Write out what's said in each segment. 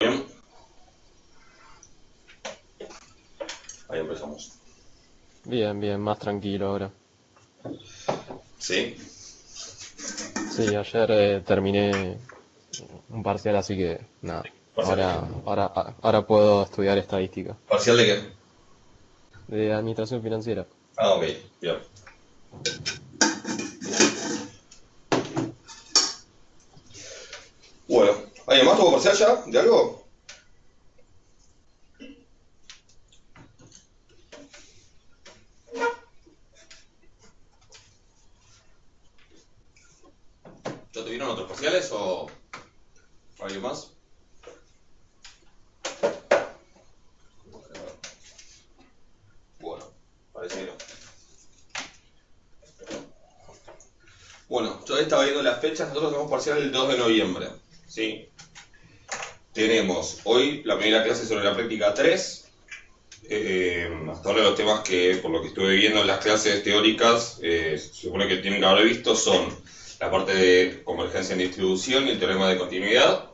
Bien, ahí empezamos. Bien, bien, más tranquilo ahora. ¿Sí? Sí, ayer terminé un parcial, así que nada. ¿Parcial de qué? Ahora puedo estudiar estadística ¿Parcial de qué? de administración financiera. Ah, ok, bien. Bueno, ¿alguien más tuvo parcial ya de algo? ¿Ya tuvieron otros parciales o alguien más? Bueno, parece que no. Bueno, yo estaba viendo las fechas, nosotros tenemos parcial el 2 de noviembre. ¿Sí? Tenemos hoy la primera clase sobre la práctica 3. Hasta ahora los temas que, por lo que estuve viendo en las clases teóricas, se supone que tienen que haber visto son la parte de convergencia en distribución y el teorema de continuidad.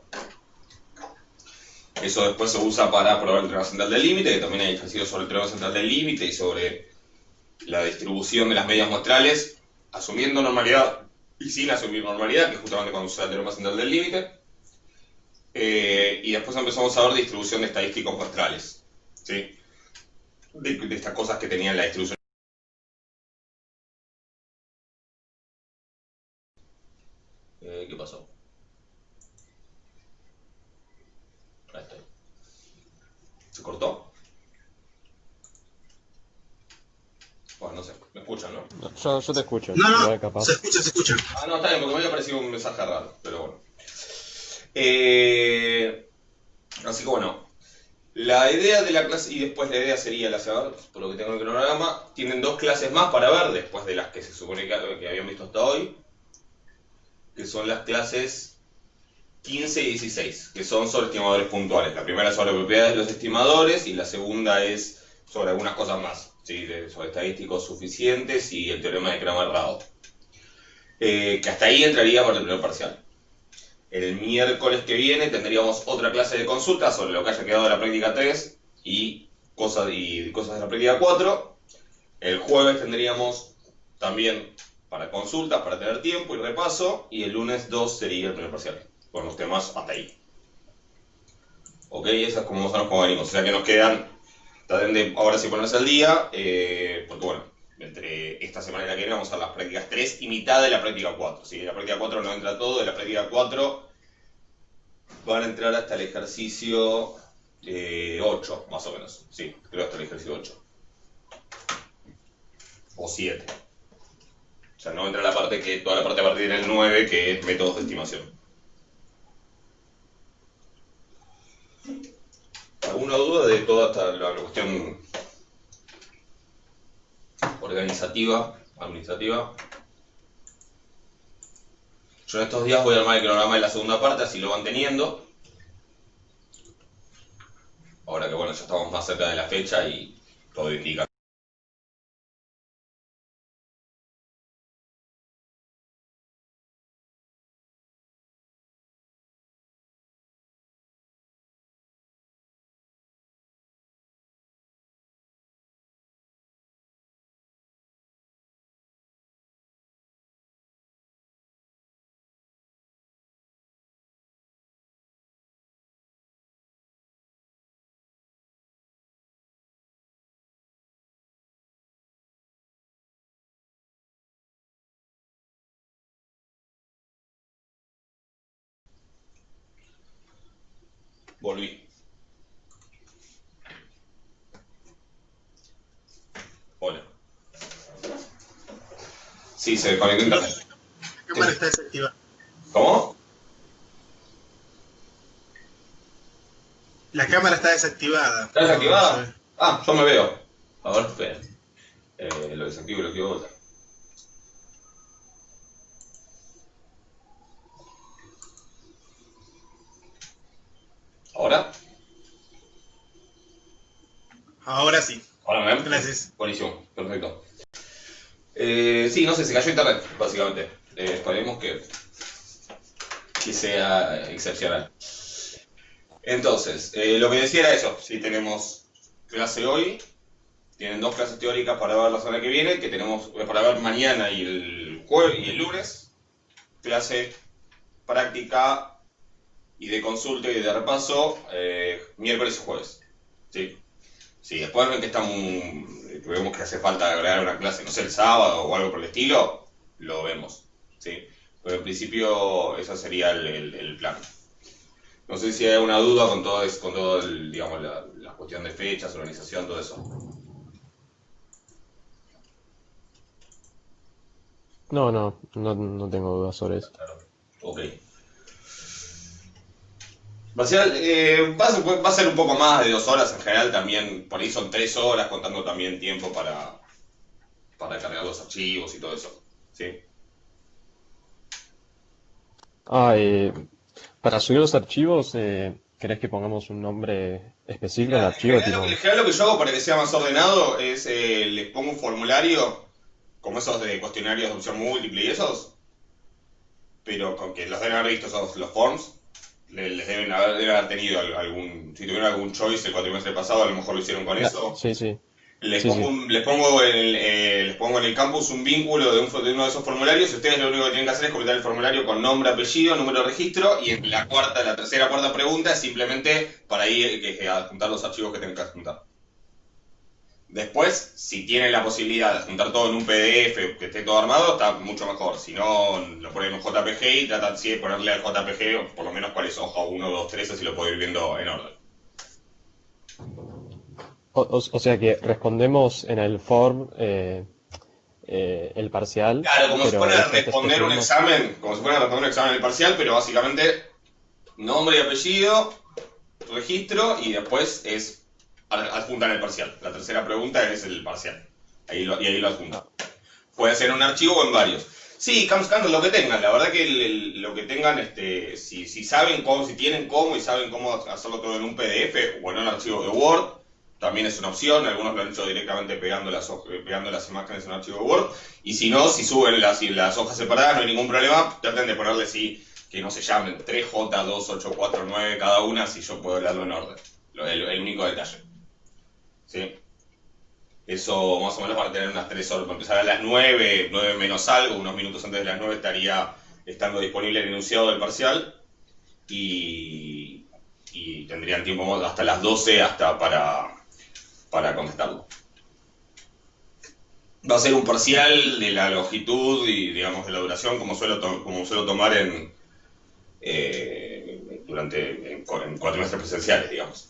Eso después se usa para probar el teorema central del límite, que también hay ejercicios sobre el teorema central del límite y sobre la distribución de las medias muestrales, asumiendo normalidad y sin asumir normalidad, que es justamente cuando se usa el teorema central del límite. Y después empezamos a ver distribución de estadísticos muestrales, ¿sí? De estas cosas que tenían la distribución. ¿Qué pasó? Ahí está. ¿Se cortó? Bueno, no sé, me escuchan, ¿no? No, yo te escucho, No, no, igual se capaz. escucha, se escucha. Ah, no, está bien, porque me había parecido un mensaje raro, pero bueno. Eh, Así que bueno, la idea de la clase, y después la idea sería la semana, por lo que tengo en el cronograma, tienen dos clases más para ver, después de las que se supone que habían visto hasta hoy, que son las clases 15 y 16, que son sobre estimadores puntuales. La primera es sobre propiedades de los estimadores y la segunda es sobre algunas cosas más, ¿sí? Sobre estadísticos suficientes y el teorema de Cramer-Rao. Que hasta ahí entraría para el primer parcial. El miércoles que viene tendríamos otra clase de consulta sobre lo que haya quedado de la práctica 3 y cosas de la práctica 4. El jueves tendríamos también para consultas, para tener tiempo y repaso. Y el lunes 2 sería el primer parcial, con los temas hasta ahí. Ok, esa es como más o menos como venimos. O sea que nos quedan, traten de ahora sí ponerse al día, porque bueno, entre esta semana y la que viene vamos a las prácticas 3 y mitad de la práctica 4. ¿Sí? De la práctica 4 no entra todo, de la práctica 4 van a entrar hasta el ejercicio 8, más o menos. Sí, creo hasta el ejercicio 8. O 7. O sea, no entra toda la parte a partir del 9, que es métodos de estimación. ¿Alguna duda de toda esta la cuestión organizativa, administrativa? Yo en estos días voy a armar el cronograma de la segunda parte, así lo van teniendo. Ahora que bueno, ya estamos más cerca de la fecha y todo indica. Volví. Hola. Sí, se conectó internet. La cámara está desactivada. ¿Cómo? La cámara está desactivada. ¿Está No desactivada? sé. Ah, yo me veo. A ver, esperen. Lo desactivo y lo activo de vuelta. ¿Ahora? Ahora sí. ¿Ahora me ven? Gracias. Buenísimo, perfecto. Sí, no sé, se cayó internet, básicamente. Esperemos que sea excepcional. Entonces, lo que decía era eso. Si tenemos clase hoy, tienen dos clases teóricas para ver la semana que viene, que tenemos para ver mañana y el jueves y el lunes. Clase práctica y de consulta y de repaso miércoles y jueves. ¿Sí? Sí, después ven que vemos que hace falta agregar una clase, no sé, el sábado o algo por el estilo, lo vemos. ¿Sí? Pero en principio ese sería el plan. No sé si hay alguna duda con todo digamos, la cuestión de fechas, organización, todo eso. No tengo dudas sobre eso. Ok. Va a ser un poco más de 2 horas en general también, por ahí son 3 horas contando también tiempo para cargar los archivos y todo eso. ¿Sí? Ah, para subir los archivos, ¿querés que pongamos un nombre específico al Mira, archivo? Tipo, en general lo que yo hago para que sea más ordenado es les pongo un formulario, como esos de cuestionarios de opción múltiple y esos, pero con que los deben haber visto esos, los forms, les deben haber tenido algún, si tuvieron algún choice el cuatrimestre pasado, a lo mejor lo hicieron con eso. sí, sí, Les sí, pongo, sí. les pongo en el campus un vínculo de uno de esos formularios y ustedes lo único que tienen que hacer es completar el formulario con nombre, apellido, número de registro y en la tercera, cuarta pregunta es simplemente para ir adjuntar los archivos que tengan que adjuntar. Después, si tienen la posibilidad de adjuntar todo en un PDF que esté todo armado, está mucho mejor. Si no, lo ponen en JPG y tratan sí, de ponerle al JPG por lo menos cuál es hoja 1, 2, 3, así lo puedo ir viendo en orden. O sea que respondemos en el form el parcial, Claro, como si pero fuera a después te responder un subimos. examen, como si fuera a responder un examen en el parcial, pero básicamente nombre y apellido, registro y después es adjuntar el parcial. La tercera pregunta es el parcial. Y ahí lo adjunto. Ah, Puede ser en un archivo o en varios. Sí, CamScanner, lo que tengan. La verdad que lo que tengan, si saben cómo, si tienen cómo y saben cómo hacerlo todo en un PDF o en un archivo de Word, también es una opción. Algunos lo han hecho directamente pegando las imágenes en un archivo de Word. Y si no, si suben las hojas separadas, no hay ningún problema. Traten de ponerle sí, que no se llamen 3J2849 cada una, si yo puedo leerlo en orden. El único detalle. ¿Sí? Eso más o menos para tener unas 3 horas. Para empezar a las 9, 9 menos algo, unos minutos antes de las 9 estaría estando disponible el enunciado del parcial y tendrían tiempo hasta las 12 hasta para contestarlo. Va a ser un parcial de la longitud y digamos de la duración como suelo tomar en cuatrimestres presenciales, digamos.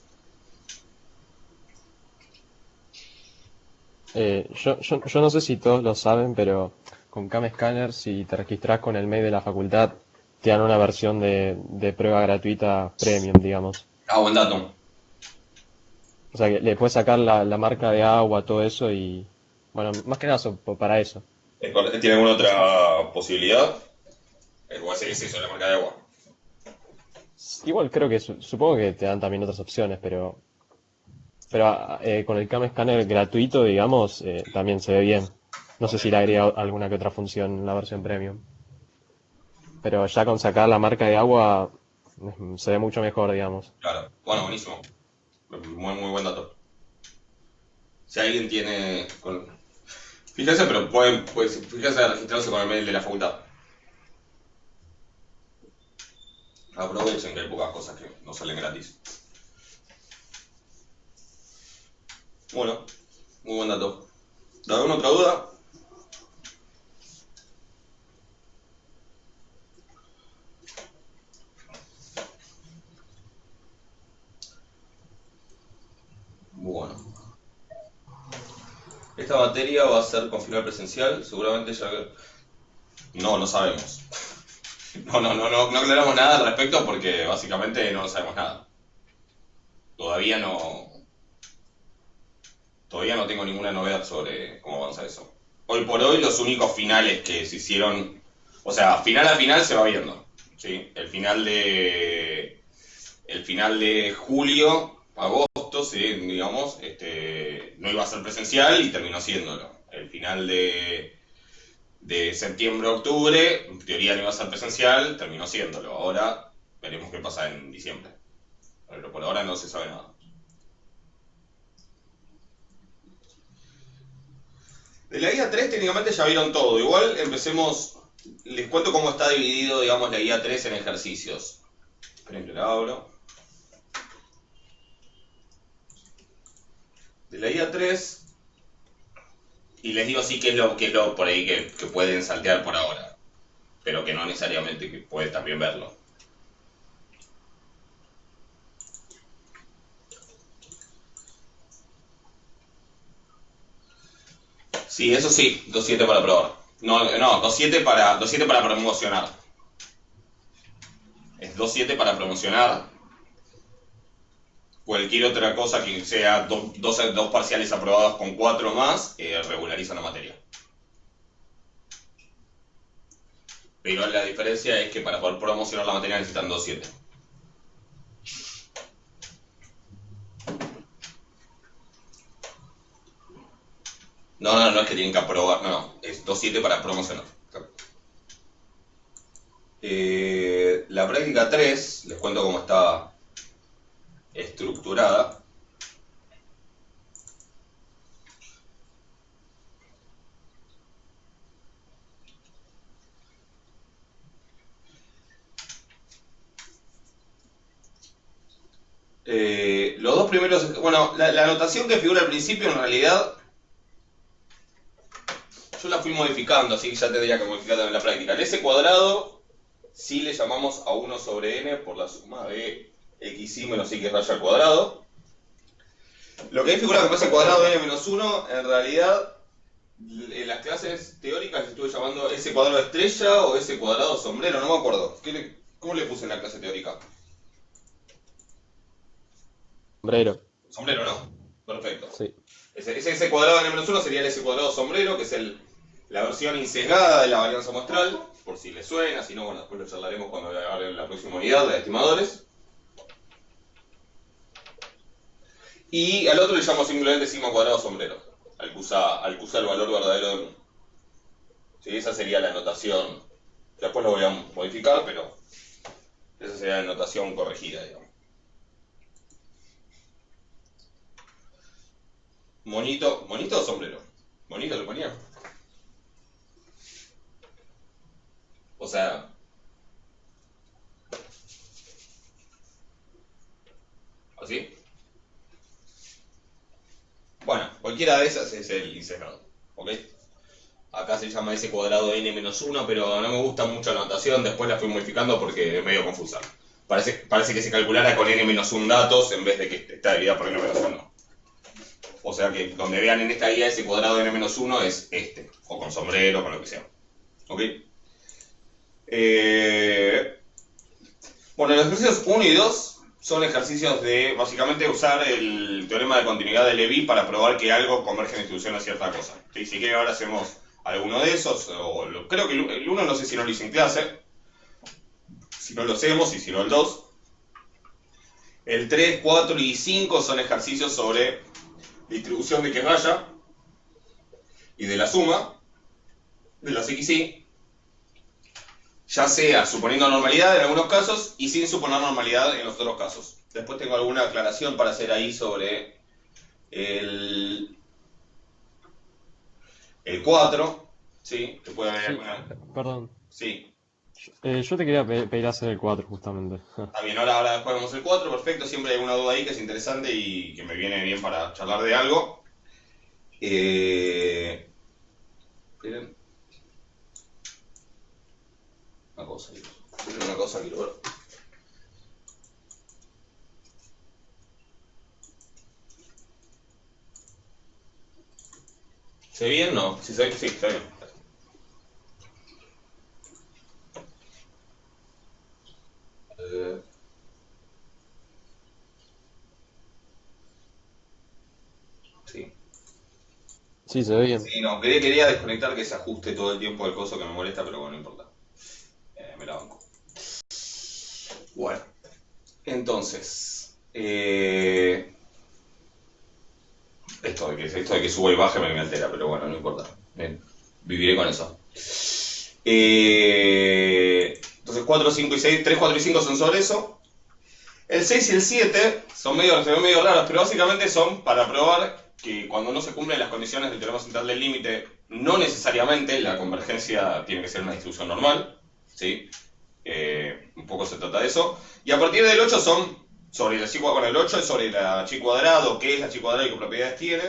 yo no sé si todos lo saben, pero con CamScanner, si te registras con el mail de la facultad, te dan una versión de prueba gratuita premium, digamos. Ah, buen dato. O sea que le puedes sacar la marca de agua, todo eso y, bueno, más que nada para eso. ¿Tiene alguna otra posibilidad? O es eso, la marca de agua. Igual creo que supongo que te dan también otras opciones, pero con el Cam Scanner gratuito, digamos, también se ve bien. No sé Ok, si le agrega alguna que otra función en la versión premium. Pero ya con sacar la marca de agua se ve mucho mejor, digamos. claro. Bueno, buenísimo. Muy buen dato. Si alguien tiene... Fíjense, pero fíjense registrarse con el mail de la facultad. Aprovechen que hay pocas cosas que no salen gratis. Bueno, muy buen dato. ¿Alguna otra duda? Bueno. Esta materia va a ser con final presencial, seguramente ya... No sabemos. No aclaramos nada al respecto porque básicamente no sabemos nada. Todavía no, todavía no tengo ninguna novedad sobre cómo avanza eso. Hoy por hoy los únicos finales que se hicieron, o sea, final a final se va viendo, ¿sí? El final de julio, agosto, ¿sí? Digamos, no iba a ser presencial y terminó siéndolo. El final de septiembre, octubre, en teoría no iba a ser presencial, terminó siéndolo. Ahora veremos qué pasa en diciembre. Pero por ahora no se sabe nada. De la guía 3 técnicamente ya vieron todo. Igual empecemos, les cuento cómo está dividido, digamos, la guía 3 en ejercicios. Esperen que la abro. De la guía 3, y les digo así que es lo por ahí que pueden saltear por ahora, pero que no necesariamente, que pueden también verlo. Sí, eso sí, 2.7 para probar. No, 2.7 para promocionar. Es 2.7 para promocionar. Cualquier otra cosa que sea dos parciales aprobados con 4 más, regulariza la materia. Pero la diferencia es que para poder promocionar la materia necesitan 2.7. No es que tienen que aprobar, no, es 2.7 para promocionar. La práctica 3, les cuento cómo está estructurada. Los dos primeros, bueno, la anotación que figura al principio en realidad yo la fui modificando, así que ya tendría que modificarla en la práctica. El s cuadrado sí le llamamos a 1 sobre n por la suma de xy menos x raya al cuadrado. Lo que ahí figura como s cuadrado n menos 1, en realidad en las clases teóricas estuve llamando s cuadrado estrella o s cuadrado sombrero, no me acuerdo. ¿Cómo le puse en la clase teórica? Sombrero. Sombrero, ¿no? Perfecto. Sí. Ese s cuadrado n menos 1 sería el s cuadrado sombrero, que es la versión insesgada de la varianza muestral, por si les suena, si no, bueno, después lo charlaremos cuando hable la próxima unidad de estimadores. Y al otro le llamo simplemente sigma cuadrado sombrero, al que usa el valor verdadero del 1. ¿Sí? Esa sería la notación. Después lo voy a modificar, pero esa sería la notación corregida, digamos. ¿Monito o sombrero? ¿Monito le ponía? O sea... ¿Así? Bueno, cualquiera de esas es el insesgado, ¿ok? Acá se llama s cuadrado n menos 1, pero no me gusta mucho la notación, después la fui modificando porque es medio confusa. Parece que se calculara con n menos 1 datos en vez de que está dividida por n menos 1. O sea que donde vean en esta guía s cuadrado n menos 1 es este, o con sombrero, con lo que sea. ¿Ok? Bueno, los ejercicios 1 y 2 son ejercicios de, básicamente, usar el teorema de continuidad de Levi para probar que algo converge en distribución a cierta cosa. ¿Sí? Si quieren ahora hacemos alguno de esos, creo que el 1 no sé si no lo hice en clase, si no lo hacemos, y si no el 2. El 3, 4 y 5 son ejercicios sobre distribución de que raya y de la suma de las xy, ya sea suponiendo normalidad en algunos casos y sin suponer normalidad en los otros casos. Después tengo alguna aclaración para hacer ahí sobre el 4, ¿sí? Que puede haber Sí, alguna... perdón. Sí, Yo te quería pedir hacer el 4 justamente. está bien, ahora después vemos el 4, perfecto. Siempre hay alguna duda ahí que es interesante y que me viene bien para charlar de algo. Miren, una cosa quiero ver. ¿Se ve bien? No. Sí, está bien. Sí. Sí, se ve bien. Sí, no, quería desconectar que se ajuste todo el tiempo el coso que me molesta, pero bueno, no importa. Me la banco. Bueno, entonces, esto de que suba y baje me altera, pero bueno, no importa. Viviré con eso. Entonces 4, 5 y 6, 3, 4 y 5 son sobre eso. El 6 y el 7 se ven medio raros, pero básicamente son para probar que cuando no se cumplen las condiciones del teorema central del límite, no necesariamente la convergencia tiene que ser una distribución normal, ¿sí? Un poco se trata de eso. Y a partir del 8 son sobre la chi cuadrada, el 8 es sobre la chi cuadrado, qué es la chi cuadrada y qué propiedades tiene.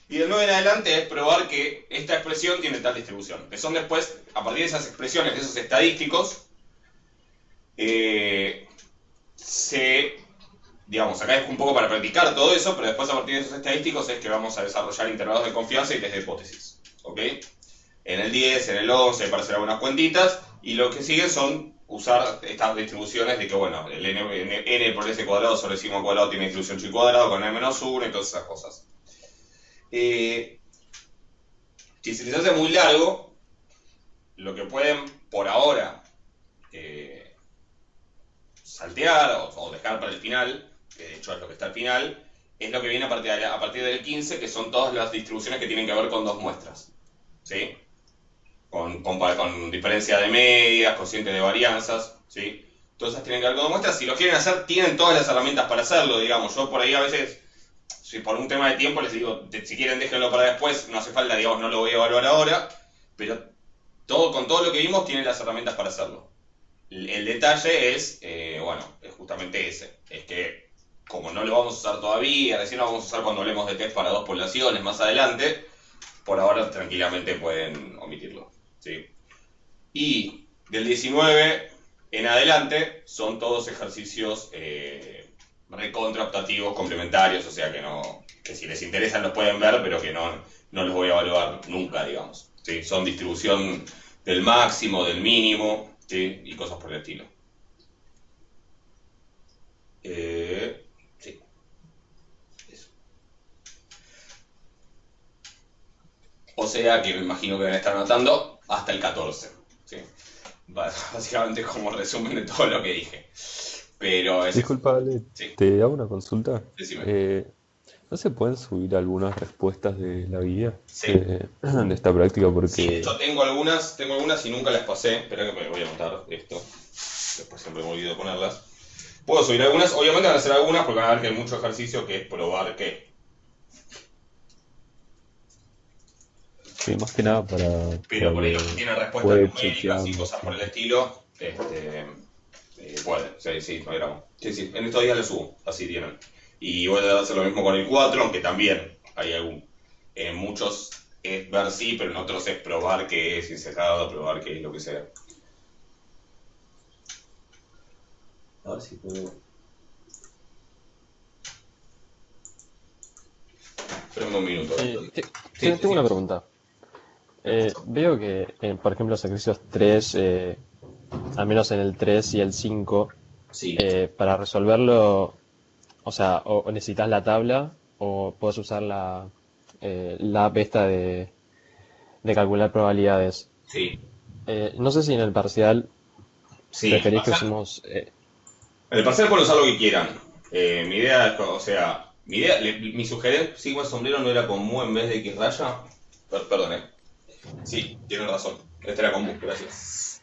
Y del 9 en adelante es probar que esta expresión tiene tal distribución. Que son después, a partir de esas expresiones, de esos estadísticos, digamos, acá es un poco para practicar todo eso, pero después a partir de esos estadísticos es que vamos a desarrollar intervalos de confianza y test de hipótesis. ¿Ok? En el 10, en el 11, para hacer algunas cuentitas, y lo que sigue son usar estas distribuciones de que, bueno, el n por s cuadrado sobre sigma cuadrado tiene distribución chi cuadrado con n menos 1 y todas esas cosas. Si se les hace muy largo, lo que pueden, por ahora, saltear o dejar para el final, que de hecho es lo que está al final, es lo que viene a partir del 15, que son todas las distribuciones que tienen que ver con dos muestras. ¿Sí? Con diferencia de medias, cociente de varianzas, ¿sí? Todas esas tienen que ver con dos muestras. Si lo quieren hacer, tienen todas las herramientas para hacerlo, digamos. Yo por ahí a veces, si por un tema de tiempo, les digo, si quieren déjenlo para después, no hace falta, digamos, no lo voy a evaluar ahora, pero con todo lo que vimos, tienen las herramientas para hacerlo. El detalle es, bueno, es justamente ese, es que como no lo vamos a usar todavía, recién lo vamos a usar cuando hablemos de test para dos poblaciones más adelante, por ahora tranquilamente pueden omitirlo, ¿sí? Y del 19 en adelante son todos ejercicios recontra optativos complementarios, o sea que si les interesan los pueden ver, pero que no los voy a evaluar nunca, digamos, ¿sí? Son distribución del máximo, del mínimo, ¿sí? Y cosas por el estilo. Sí. Eso. O sea que me imagino que van a estar anotando hasta el 14. ¿Sí? Básicamente como resumen de todo lo que dije. Pero es Disculpa, Ale, sí, te hago una consulta. decime. ¿No se pueden subir algunas respuestas de la guía Sí. de esta práctica? Sí, de Porque hecho tengo algunas y nunca las pasé. Espera que me voy a anotar esto. Después siempre me olvido de ponerlas. Puedo subir algunas, obviamente van a ser algunas porque van a ver que hay mucho ejercicio que es probar que. sí, más que nada Pero para por ahí que los que tienen respuestas pueda ir numéricas y chequeando. cosas por el estilo, pueden. Sí, no hay drama. Sí, en estos días les subo, así tienen. Y voy a hacer lo mismo con el 4, aunque también hay en muchos es ver sí, pero en otros es probar que es insecado, probar que es lo que sea. A ver si puedo. Espérame un minuto. Sí, Tengo una pregunta. Veo que, por ejemplo, los ejercicios 3, al menos en el 3 y el 5, Sí. para resolverlo, o sea, o necesitas la tabla o puedes usar la app esta de calcular probabilidades. Sí. No sé si en el parcial Sí. preferís que usemos... En el parcial pueden usar lo que quieran. Mi idea es, o sea, mi sugerencia, sí, el sombrero no era con mu en vez de x raya. Perdón. Sí, tienen razón. Este era con mu, gracias.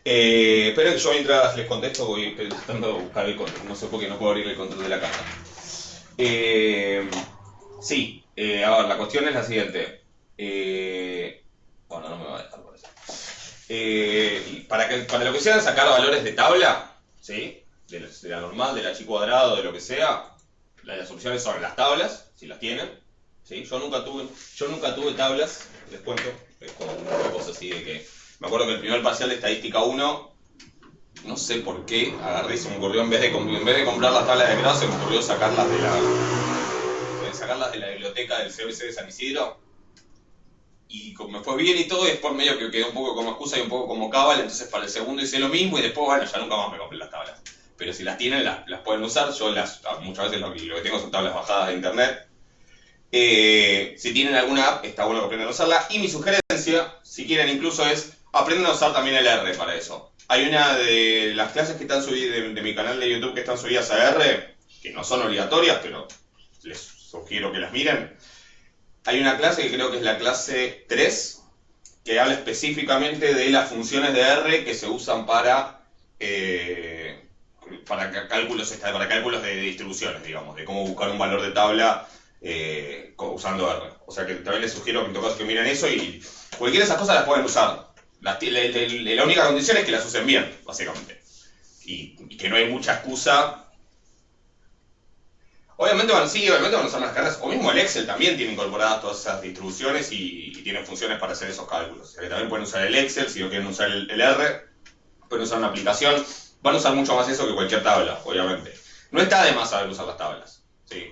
Esperen que yo mientras les contesto voy tratando de buscar el control. No sé por qué no puedo abrir el control de la caja. Sí, a ver, la cuestión es la siguiente. Bueno, no me va a dejar por eso. Para lo que sea sacar valores de tabla, ¿sí? De la normal, de la chi cuadrado, de lo que sea, las opciones son las tablas, si las tienen, ¿sí? Yo nunca tuve tablas, les cuento, es como una cosa así de que, me acuerdo que el primer parcial de estadística 1, no sé por qué, agarré y se me ocurrió, en vez de comprar las tablas de grado, se me ocurrió sacarlas de la biblioteca del CBC de San Isidro, y me fue bien y todo, y después medio que quedó un poco como excusa y un poco como cábala, entonces para el segundo hice lo mismo, y después, bueno, ya nunca más me compré las tablas. Pero si las tienen, las pueden usar. Yo muchas veces lo que tengo son tablas bajadas de internet. Si tienen alguna app, está bueno que aprendan a usarla. Y mi sugerencia, si quieren incluso, es aprendan a usar también el R para eso. Hay una de las clases que están subidas de mi canal de YouTube que están subidas a R, que no son obligatorias, pero les sugiero que las miren. Hay una clase que creo que es la clase 3, que habla específicamente de las funciones de R que se usan para para cálculos de distribuciones, digamos, de cómo buscar un valor de tabla usando R. O sea que también les sugiero que en todo caso que miren eso y cualquiera de esas cosas las pueden usar. La única condición es que las usen bien, básicamente. Y que no hay mucha excusa. Obviamente van a usar las cargas, o mismo el Excel también tiene incorporadas todas esas distribuciones y tiene funciones para hacer esos cálculos. O sea que también pueden usar el Excel, si no quieren usar el R, pueden usar una aplicación. Van a usar mucho más eso que cualquier tabla, obviamente. No está de más saber usar las tablas. ¿Sí?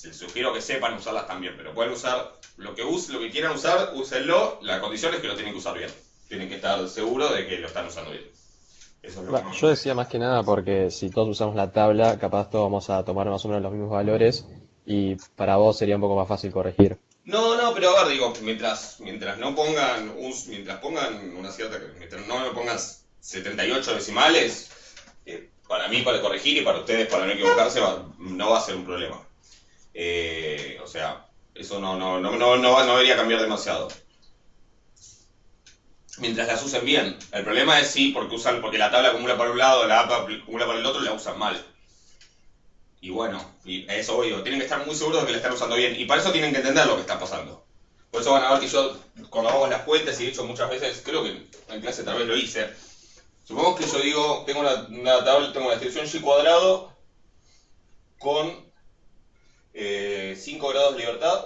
Les sugiero que sepan usarlas también, pero pueden usar lo que quieran usar, úsenlo. La condición es que lo tienen que usar bien. Tienen que estar seguros de que lo están usando bien. Eso es lo que Yo decía más que nada porque si todos usamos la tabla, capaz todos vamos a tomar más o menos los mismos valores y para vos sería un poco más fácil corregir. No, pero a ver, digo, mientras no pongan una cierta, mientras no me pongan 78 decimales, para mí para corregir y para ustedes para no equivocarse no va a ser un problema. O sea, eso no debería cambiar demasiado. Mientras las usen bien. El problema es porque la tabla acumula para un lado, la app acumula para el otro, la usan mal. Y bueno, y eso digo, tienen que estar muy seguros de que la están usando bien. Y para eso tienen que entender lo que está pasando. Por eso van a ver que yo, cuando hago las cuentas, y de hecho muchas veces, creo que en clase tal vez lo hice, supongamos que yo digo, tengo una tabla, tengo la distribución y cuadrado con 5 grados de libertad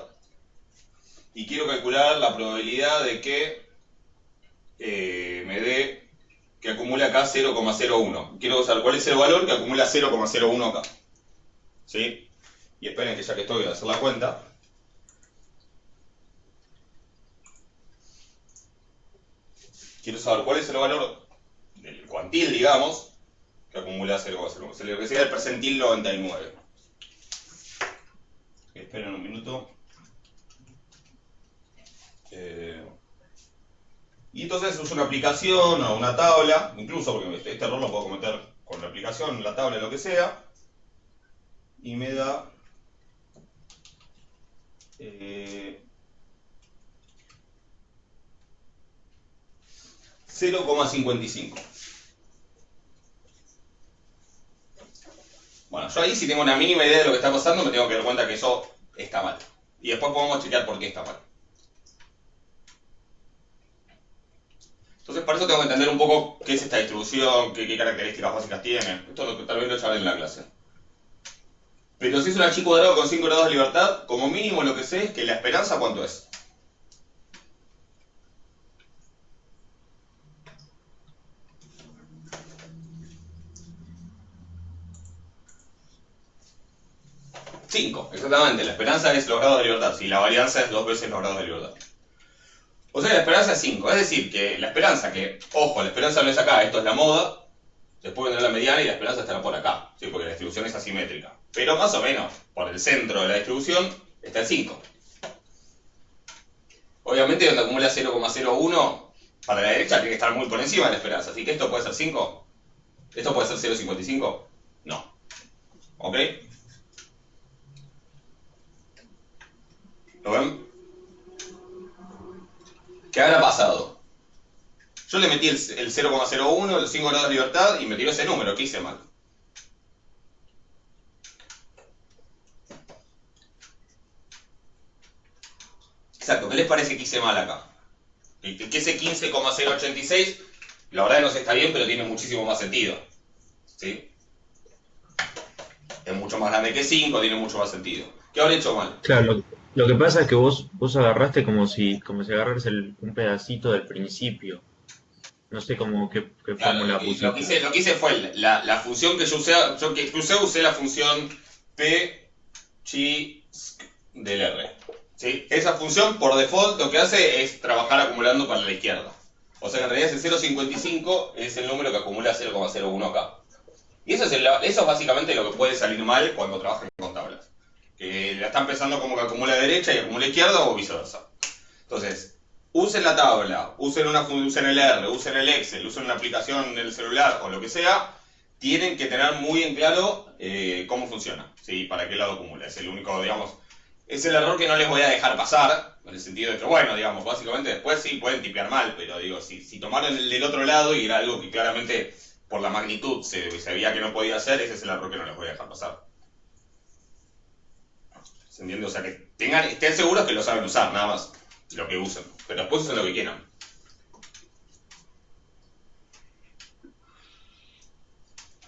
y quiero calcular la probabilidad de que me dé que acumula acá 0,01. Quiero saber cuál es el valor que acumula 0,01 acá. ¿Sí? Y esperen que ya que estoy voy a hacer la cuenta. Quiero saber cuál es el valor del cuantil, digamos, que acumula 0,01. Lo que sería el percentil 99. Esperen un minuto. Y entonces uso una aplicación o una tabla, incluso porque este error lo puedo cometer con la aplicación, la tabla, lo que sea, y me da 0,55. Bueno, yo ahí si tengo una mínima idea de lo que está pasando me tengo que dar cuenta que eso está mal. Y después podemos chequear por qué está mal. Entonces, para eso tengo que entender un poco qué es esta distribución, qué características básicas tiene. Esto es lo que tal vez lo charlé en la clase. Pero si es un H cuadrado con 5 grados de libertad, como mínimo lo que sé es que la esperanza, ¿cuánto es? Cinco, exactamente. La esperanza es los grados de libertad. Si la varianza es 2 veces los grados de libertad. O sea, la esperanza es 5. Es decir, que la esperanza ojo, la esperanza no es acá, esto es la moda. Después vendrá la mediana y la esperanza estará por acá. ¿Sí? Porque la distribución es asimétrica. Pero más o menos, por el centro de la distribución, está el 5. Obviamente, donde acumula 0,01, para la derecha tiene que estar muy por encima de la esperanza. Así que esto puede ser 5. ¿Esto puede ser 0,55? No. ¿Ok? ¿Lo ven? ¿Qué habrá pasado? Yo le metí el 0,01, los 5 grados de libertad y me tiró ese número. ¿Qué hice mal? Exacto, ¿qué les parece que hice mal acá? Que ese 15,086, la verdad que no sé, está bien, pero tiene muchísimo más sentido. ¿Sí? Es mucho más grande que 5, tiene mucho más sentido. ¿Qué habré hecho mal? Claro, lo que pasa es que vos agarraste como si agarras un pedacito del principio. No sé cómo qué Claro, fórmula pusiste. lo que hice fue la función que yo usé la función p chi del R. ¿Sí? Esa función por default lo que hace es trabajar acumulando para la izquierda. O sea que en realidad ese 0,55 es el número que acumula 0,01 acá. Y eso es básicamente lo que puede salir mal cuando trabajan con tablas. Que la están pensando como que acumula derecha y acumula izquierda o viceversa. Entonces, usen la tabla, usen el R, usen el Excel, usen una aplicación del celular o lo que sea, tienen que tener muy en claro cómo funciona, ¿sí? Para qué lado acumula. Es el único, digamos, es el error que no les voy a dejar pasar, en el sentido de que, bueno, digamos, básicamente después sí pueden tipear mal, pero digo, si tomaron el del otro lado y era algo que claramente por la magnitud se veía que no podía hacer, ese es el error que no les voy a dejar pasar. ¿Se entiende? O sea, que estén seguros que lo saben usar, nada más, lo que usen. Pero después usen lo que quieran.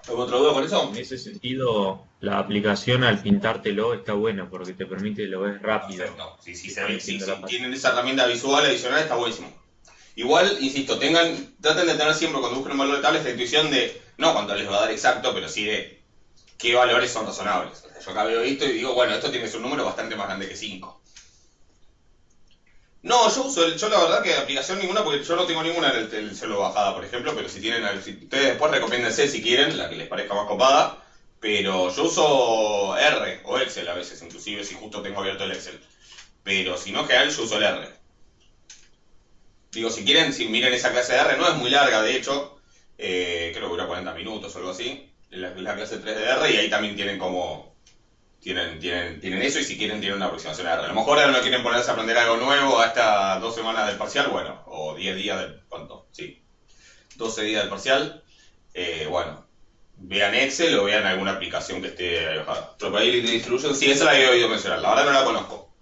¿Alguna otra duda con eso? En ese sentido, la aplicación al pintártelo está buena porque te permite lo ves rápido. Perfecto. Si Haciendo la tienen esa herramienta visual adicional, está buenísimo. Igual, insisto, traten de tener siempre cuando busquen un valor de tabla esta intuición de, no cuánto les va a dar exacto, pero sí de qué valores son razonables. O sea, yo acá veo esto y digo, bueno, esto tiene que ser un número bastante más grande que 5. No, yo la verdad que aplicación ninguna, porque yo no tengo ninguna en el celo bajada, por ejemplo, pero si ustedes después recomiéndense si quieren, la que les parezca más copada, pero yo uso R o Excel a veces, inclusive si justo tengo abierto el Excel. Pero si no, en general yo uso el R. Digo, si quieren, si miren esa clase de R, no es muy larga, de hecho, creo que dura 40 minutos o algo así, la clase 3 de R, y ahí también tienen como, tienen eso, y si quieren tienen una aproximación a R. A lo mejor ahora no quieren ponerse a aprender algo nuevo a estas 2 semanas del parcial, bueno, o 10 días del, ¿cuánto? Sí, 12 días del parcial, bueno, vean Excel o vean alguna aplicación que esté alojada. Probability Distribution, sí, esa la había oído mencionar, la verdad no la conozco,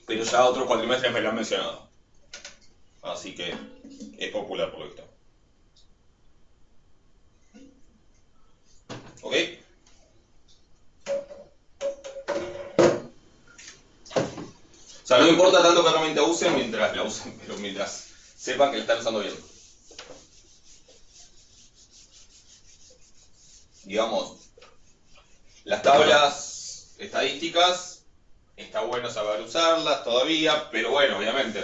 pero ya otros cuatrimestres me la han mencionado. Así que es popular por lo visto. ¿Ok? O sea, no me importa tanto qué herramienta usen mientras la usen, pero mientras sepan que la están usando bien. Digamos, las tablas estadísticas, está bueno saber usarlas todavía, pero bueno, obviamente,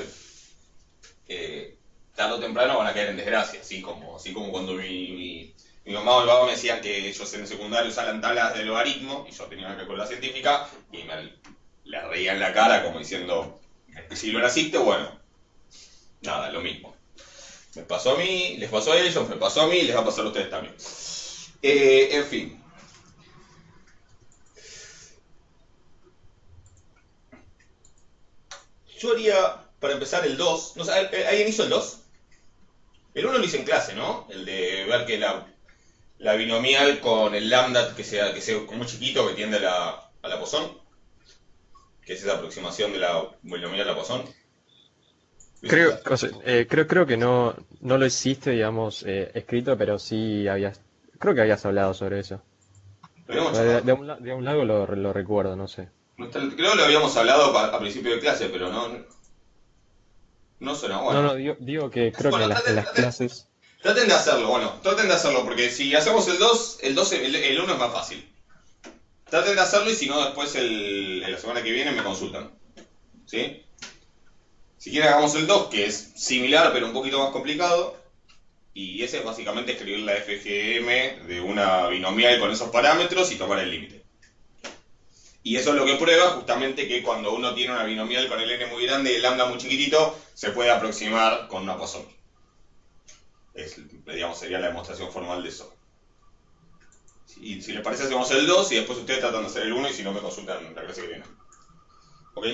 tarde o temprano van a caer en desgracia, así como cuando mi mamá o mi papá me decían que ellos en el secundario usaban tablas de logaritmo, y yo tenía una calculadora científica, y le reía en la cara como diciendo, si lo naciste, bueno, nada, lo mismo. Me pasó a mí, les pasó a ellos, me pasó a mí, les va a pasar a ustedes también. En fin. Yo haría, para empezar, el 2. No sé, ¿alguien hizo el 2? El 1 lo hice en clase, ¿no? El de ver que la binomial con el lambda que sea muy chiquito, que tiende a la Poisson, que es esa aproximación de la binomial a la Poisson. Creo, o sea, creo que no lo hiciste, digamos, escrito, pero sí creo que habías hablado sobre eso. Lo habíamos De, charlado. de un lado lo recuerdo, no sé. Creo que lo habíamos hablado a principio de clase, pero no suena No, bueno. digo que creo que Bueno, en las clases, traten de hacerlo, porque si hacemos el 2, el 1 es más fácil. Traten de hacerlo y si no, después la semana que viene me consultan. ¿Sí? Si quieren hagamos el 2, que es similar pero un poquito más complicado. Y ese es básicamente escribir la FGM de una binomial con esos parámetros y tomar el límite. Y eso es lo que prueba justamente que cuando uno tiene una binomial con el n muy grande y el lambda muy chiquitito, se puede aproximar con una Poisson. Digamos, sería la demostración formal de eso. Y si les parece hacemos el 2 y después ustedes tratan de hacer el 1 y si no me consultan la clase que viene. ¿Ok?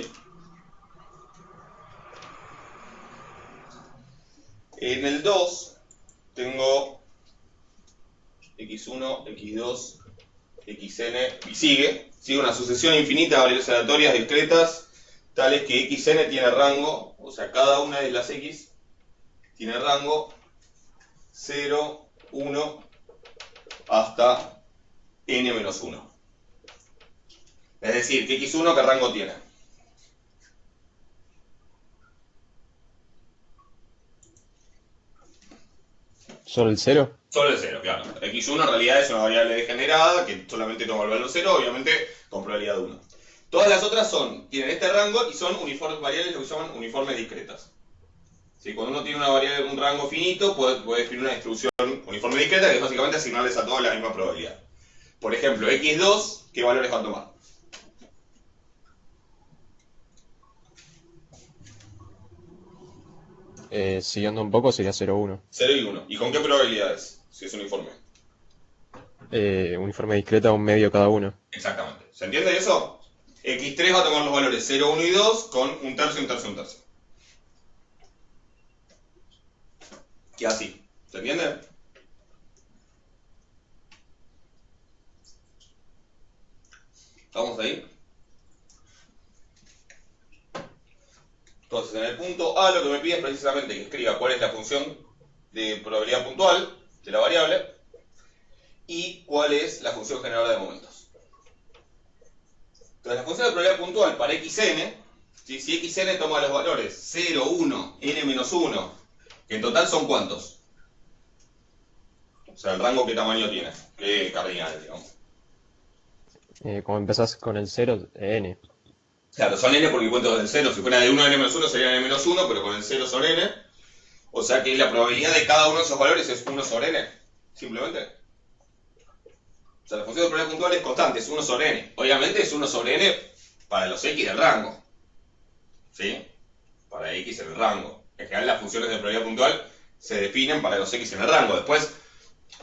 En el 2 tengo x1, x2, xn y sigue una sucesión infinita de variables aleatorias discretas tales que xn tiene rango, o sea, cada una de las x tiene rango 0, 1 hasta n-1. Es decir, que x1 ¿qué rango tiene? solo el 0. Solo el 0, claro. X1 en realidad es una variable degenerada que solamente toma el valor 0, obviamente con probabilidad de 1. Todas las otras tienen este rango y son variables lo que llaman uniformes discretas. ¿Sí? Cuando uno tiene una variable, un rango finito, puede definir una distribución uniforme discreta que es básicamente asignarles a todos la misma probabilidad. Por ejemplo, x2, ¿qué valores va a tomar? Siguiendo un poco sería 0,1. 0 y 1. ¿Y con qué probabilidades? Si es uniforme. Uniforme discreta, un medio cada uno. Exactamente. ¿Se entiende eso? X3 va a tomar los valores 0, 1 y 2 con un tercio, un tercio, un tercio. Y así. ¿Se entiende? ¿Estamos ahí? Entonces, en el punto A lo que me pide es precisamente que escriba cuál es la función de probabilidad puntual de la variable y cuál es la función generadora de momentos. Entonces, la función de probabilidad puntual para xn, ¿sí? Si xn toma los valores 0, 1, n-1, que en total son ¿cuántos? O sea, el rango qué tamaño tiene, qué cardinal, digamos. Como empezás con el 0, n. Claro, son n porque cuento desde el 0. Si fuera de 1 a n-1 sería n-1, pero con el 0 son n. O sea que la probabilidad de cada uno de esos valores es 1 sobre n, simplemente. O sea, la función de probabilidad puntual es constante, es 1 sobre n. Obviamente es 1 sobre n para los x del rango. ¿Sí? Para x en el rango. En general las funciones de probabilidad puntual se definen para los x en el rango. Después,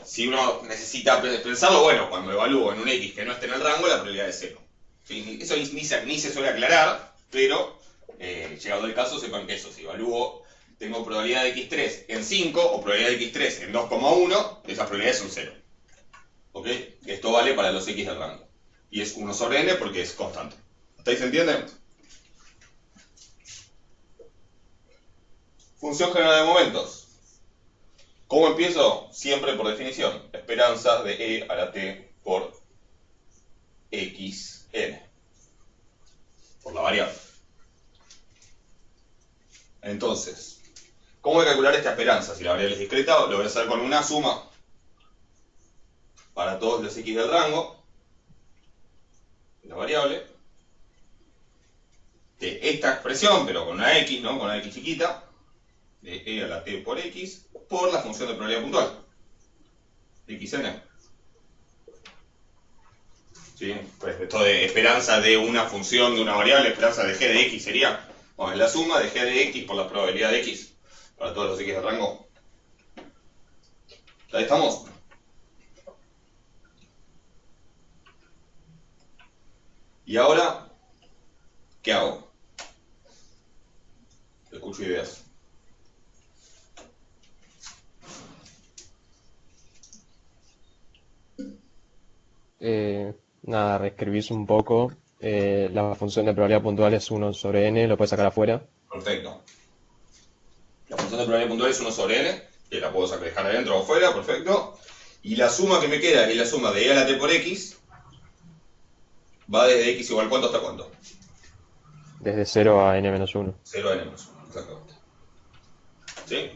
si uno necesita pensarlo, bueno, cuando evalúo en un x que no esté en el rango, la probabilidad es 0. ¿Sí? Eso ni se suele aclarar, pero llegado el caso, sepan que eso, si evalúo, tengo probabilidad de x3 en 5 o probabilidad de x3 en 2,1, esas probabilidades son 0. ¿Ok? Esto vale para los x del rango. Y es 1 sobre n porque es constante. ¿Hasta ahí se entiende? Función general de momentos. ¿Cómo empiezo? Siempre por definición. Esperanza de e a la t por xn. Por la variable. Entonces, ¿cómo voy a calcular esta esperanza? Si la variable es discreta, lo voy a hacer con una suma para todos los x del rango de la variable de esta expresión, pero con una x, ¿no? Con una x chiquita, de e a la t por x, por la función de probabilidad puntual, xn. ¿Sí? Pues esto de esperanza de una función de una variable, esperanza de g de x sería, bueno, es la suma de g de x por la probabilidad de x, para todos los x del rango. ¿Ahí estamos? Y ahora, ¿qué hago? Escucho ideas. Nada, reescribís un poco. La función de probabilidad puntual es 1 sobre n, lo puedes sacar afuera. Perfecto. La función de probabilidad puntual es 1 sobre n, que la puedo dejar adentro o afuera, perfecto. Y la suma que me queda, que es la suma de e a la t por x, va desde x igual cuánto hasta cuánto. Desde 0 a n-1. 0 a n menos 1, exactamente. ¿Sí?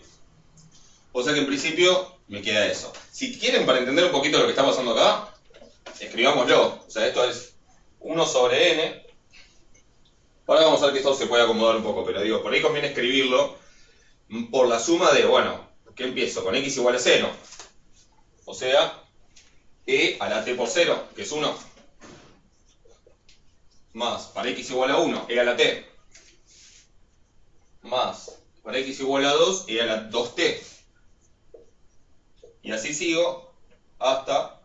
O sea que en principio me queda eso. Si quieren, para entender un poquito lo que está pasando acá, escribámoslo. O sea, esto es 1 sobre n. Ahora vamos a ver que esto se puede acomodar un poco, pero digo, por ahí conviene escribirlo por la suma de, bueno, ¿qué empiezo? Con x igual a 0. O sea, e a la t por 0, que es 1. Más, para x igual a 1, e a la t. Más, para x igual a 2, e a la 2t. Y así sigo hasta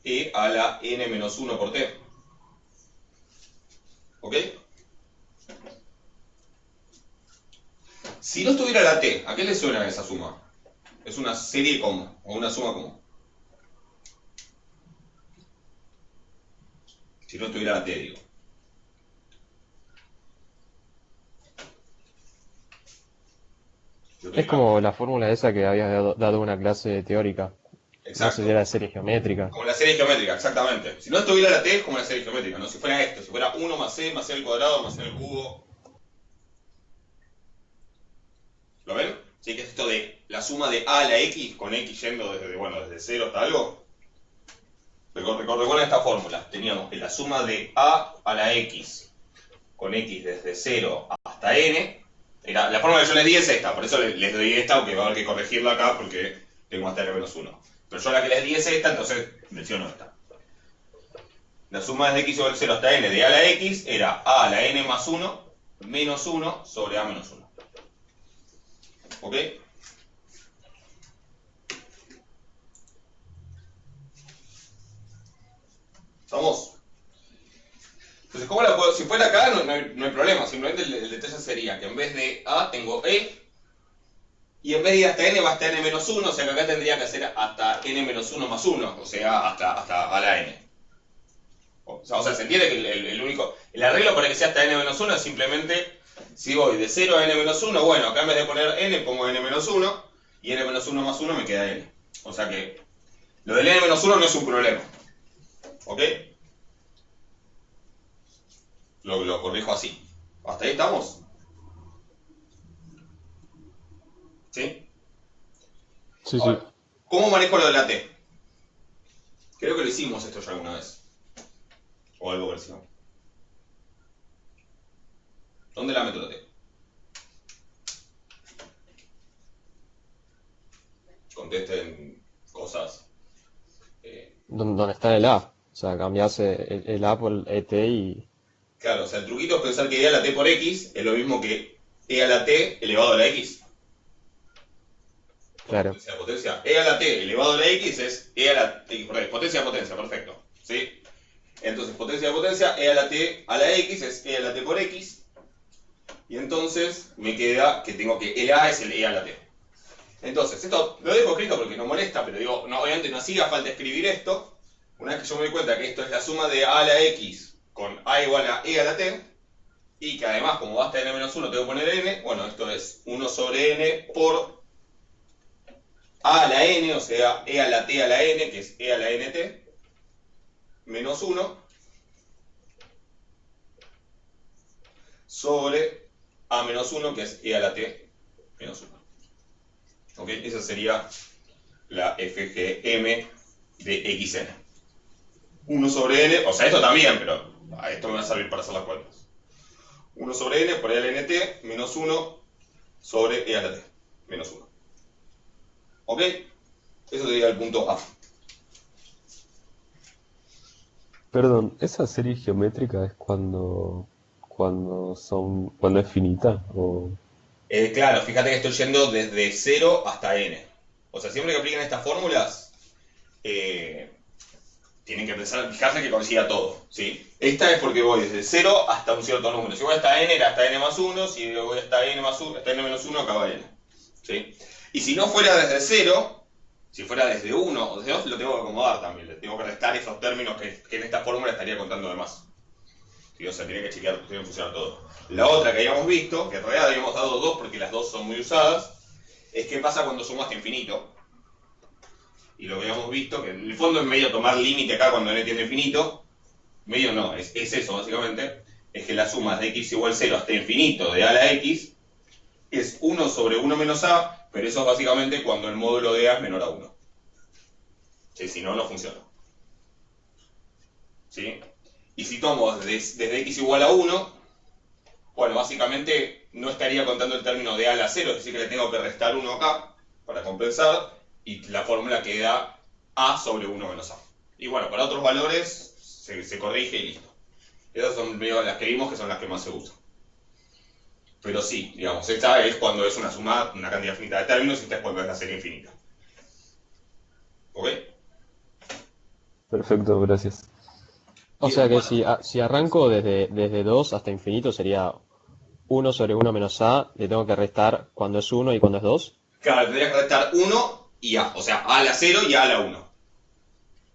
e a la n menos 1 por t. ¿Ok? Si no estuviera la t, ¿a qué le suena esa suma? Es una serie común, o una suma común. Si no estuviera la t, digo. Es como la fórmula esa que habías dado una clase teórica. No Exacto. sé si era serie geométrica. Como la serie geométrica, exactamente. Si no estuviera la t, es como la serie geométrica, ¿no? Si fuera esto, si fuera 1 más c al cuadrado más c al cubo. ¿Lo ven? Sí, que es esto de la suma de a a la x, con x yendo desde, bueno, desde 0 hasta algo. Recuerden esta fórmula. Teníamos que la suma de a a la x con x desde 0 hasta n. La fórmula que yo les di es esta, por eso les doy esta, aunque va a haber que corregirla acá porque tengo hasta n menos 1. Pero yo la que les di es esta, entonces menciono esta. La suma desde x sobre 0 hasta n de a a la x era a a la n más 1 menos 1 sobre a menos 1. ¿Ok? ¿Estamos? Entonces, ¿cómo la puedo? Si fuera acá, no hay problema. Simplemente el detalle sería que en vez de a tengo e. Y en vez de ir hasta n va hasta n menos 1. O sea que acá tendría que hacer hasta n menos 1 más 1. O sea, hasta a la n. O sea, se entiende que el único... El arreglo para que sea hasta n-1 es simplemente, si voy de 0 a n-1, bueno, acá en vez de poner n pongo n-1, y n-1 más 1 me queda n. O sea que lo del n-1 no es un problema. ¿Ok? Lo corrijo así. ¿Hasta ahí estamos? ¿Sí? Sí, sí. Ahora, ¿cómo manejo lo de la t? Creo que lo hicimos esto ya alguna vez. O algo parecido. ¿Dónde la meto la t? Contesten cosas. ¿Dónde está el A? O sea, cambiás el A por el ET y... Claro, o sea, el truquito es pensar que e a la t por x es lo mismo que e a la t elevado a la x. Claro. Potencia. E a la t elevado a la x es e a la t, potencia a potencia, perfecto. ¿Sí? Entonces, potencia a potencia, e a la t a la x es e a la t por x. Y entonces me queda que tengo que el a es el e a la t. Entonces, esto lo dejo escrito porque no molesta, pero digo, no, obviamente no hacía falta escribir esto. Una vez que yo me doy cuenta que esto es la suma de a a la x con a igual a e a la t, y que además, como basta n-1, tengo que poner n, bueno, esto es 1 sobre n por a a la n, o sea, e a la t a la n, que es e a la nt, menos 1, sobre a menos 1, que es e a la t menos 1. ¿Ok? Esa sería la FGM de xn. 1 sobre n, o sea, esto también, pero a esto me va a servir para hacer las cuentas. 1 sobre n por e a la nt menos 1 sobre e a la t menos 1. ¿Ok? Eso sería el punto A. Perdón, ¿esa serie geométrica es cuando es finita? O... Claro, fíjate que estoy yendo desde 0 hasta n. O sea, siempre que apliquen estas fórmulas, tienen que fijarse que consiga todo, ¿sí? Esta es porque voy desde 0 hasta un cierto número. Si voy hasta n, era hasta n más 1. Si voy hasta n más 1, hasta n menos 1, acaba n. ¿Sí? Y si no fuera desde 0, si fuera desde 1 o desde 2, lo tengo que acomodar también. Le tengo que restar esos términos que en esta fórmula estaría contando de más. ¿Sí? O sea, tiene que chequear que funciona todo. La otra que habíamos visto, que en realidad habíamos dado dos porque las dos son muy usadas, es qué pasa cuando sumo hasta infinito. Y lo que habíamos visto, que en el fondo es medio tomar límite acá cuando n tiene infinito. Medio no, es eso básicamente. Es que la suma de x igual 0 hasta infinito de a a la x es 1 sobre 1 menos a, pero eso es básicamente cuando el módulo de a es menor a 1. ¿Sí? Si no, no funciona. ¿Sí? Y si tomo desde x igual a 1, bueno, básicamente no estaría contando el término de a a la 0, es decir, que le tengo que restar 1 acá para compensar, y la fórmula queda a sobre 1 menos a. Y bueno, para otros valores se corrige y listo. Esas son las que vimos que son las que más se usan. Pero sí, digamos, esta es cuando es una suma, una cantidad finita de términos, y esta es cuando es la serie infinita. ¿Ok? Perfecto, gracias. O sea que Bueno, si arranco desde 2 hasta infinito sería 1 sobre 1 menos A, le tengo que restar cuando es 1 y cuando es 2. claro, tendrías que restar 1 y a, o sea, a a la 0 y a a la 1.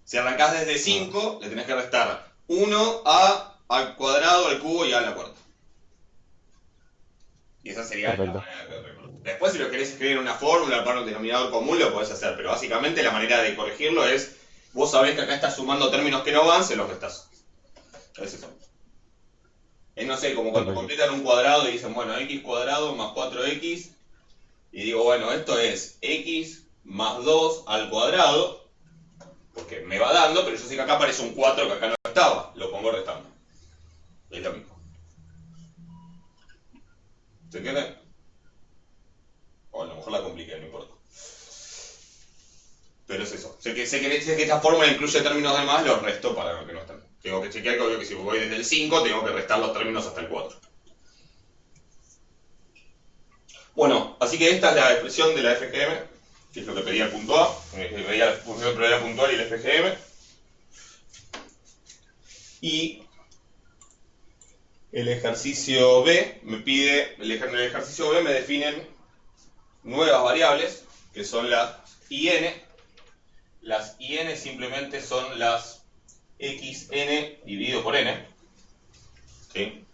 Si arrancás desde 5, le tenés que restar 1 a al cuadrado, al cubo y a la cuarta. Y esa sería la Perfecto. manera de corregirlo. Después, si lo querés escribir en una fórmula para un denominador común, lo podés hacer. Pero básicamente la manera de corregirlo es, vos sabés que acá estás sumando términos que no van, se los restás. Es eso. Es, no sé, como cuando Perfecto. completan un cuadrado y dicen, bueno, x cuadrado más 4x. Y digo, bueno, esto es x más 2 al cuadrado. Porque me va dando, pero yo sé que acá aparece un 4 que acá no estaba. Lo pongo restando. Es lo mismo. ¿Se entiende? O a lo mejor la compliqué, no importa. Pero es eso. Sé que esta fórmula incluye términos de más, los resto para que no estén. Tengo que chequear que, obvio, que si voy desde el 5, tengo que restar los términos hasta el 4. Bueno, así que esta es la expresión de la FGM, que es lo que pedía el punto A, que pedía la función de probabilidad puntual y el FGM. Y el ejercicio B me pide, en el ejercicio B me definen nuevas variables, que son las IN. Las IN simplemente son las xn dividido por n. ¿Sí?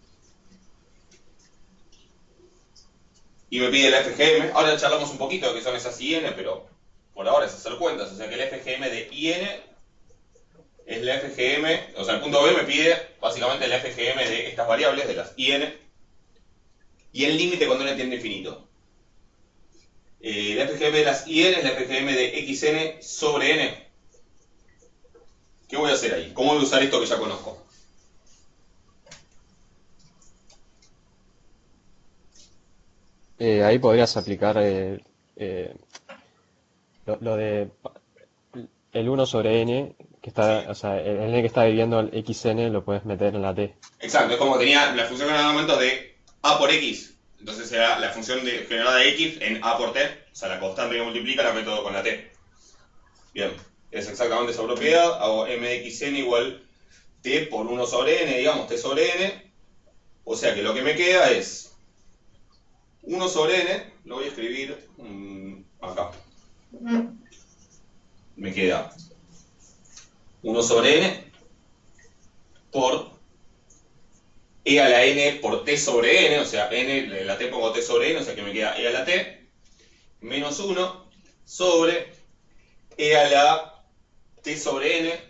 Y me pide el FGM. Ahora charlamos un poquito de qué son esas IN, pero por ahora es hacer cuentas. O sea que el FGM de IN es la FGM, o sea, el punto B me pide básicamente el FGM de estas variables, de las IN, y el límite cuando n tiende a infinito. El FGM de las IN es la FGM de XN sobre N. ¿Qué voy a hacer ahí? ¿Cómo voy a usar esto que ya conozco? Ahí podrías aplicar lo de el 1 sobre n, que está, Sí. o sea, el n que está dividiendo el xn lo puedes meter en la t. Exacto, es como tenía la función en momentos de A por X. Entonces era la función generada de X en A por T. O sea, la constante que multiplica la meto con la T. Bien, es exactamente esa propiedad. Hago mxn igual T por 1 sobre n, digamos, T sobre n. O sea que lo que me queda es 1 sobre n, lo voy a escribir acá. Me queda 1 sobre n por e a la n por t sobre n, o sea, n, la t pongo t sobre n, o sea que me queda e a la t, menos 1 sobre e a la t sobre n,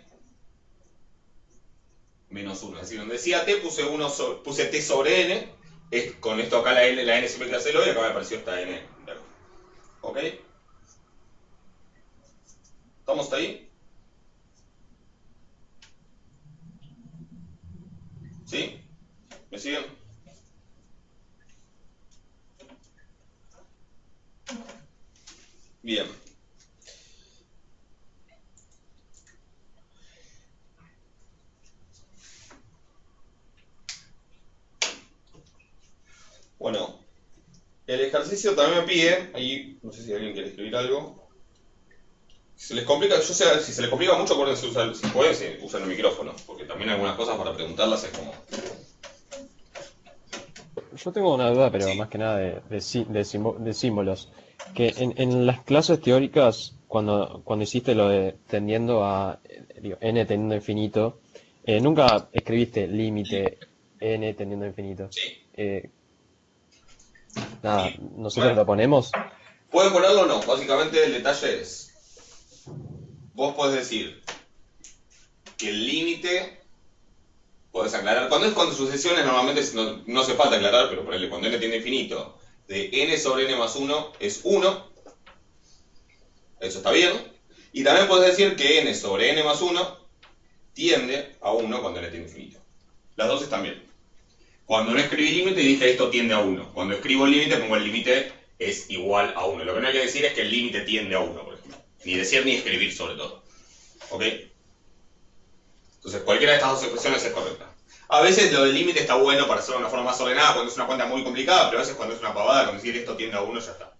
menos 1. Es decir, donde decía t puse, puse t sobre n, con esto acá la n siempre queda 0 y acá me apareció esta n. ¿Ok? ¿Estamos hasta ahí? ¿Sí? ¿Me siguen? Bien. Bueno, el ejercicio también me pide, ahí no sé si alguien quiere escribir algo. Si se les complica, si se les complica mucho, acuérdense si pueden, usan el micrófono, porque también algunas cosas para preguntarlas es como... Yo tengo una duda, pero Sí. más que nada de símbolos. Que en las clases teóricas, cuando hiciste lo de tendiendo a, n tendiendo a infinito, nunca escribiste límite n tendiendo a infinito. Sí. Nada, Sí. nosotros Bueno, lo ponemos. pueden ponerlo o no, básicamente el detalle es... Vos podés decir que el límite... Podés aclarar. Cuando es con sucesiones normalmente no hace falta aclarar, pero ponele, cuando n tiende a infinito, de n sobre n más 1 es 1. Eso está bien. Y también podés decir que n sobre n más 1 tiende a 1 cuando n tiende a infinito. Las dos están bien. Cuando no escribí límite dije esto tiende a 1. Cuando escribo el límite pongo el límite es igual a 1. Lo que no hay que decir es que el límite tiende a 1, por ejemplo. Ni decir ni escribir sobre todo. ¿Ok? Entonces cualquiera de estas dos expresiones es correcta. A veces lo del límite está bueno para hacerlo de una forma más ordenada cuando es una cuenta muy complicada, pero a veces cuando es una pavada, con decir esto tiende a 1 ya está.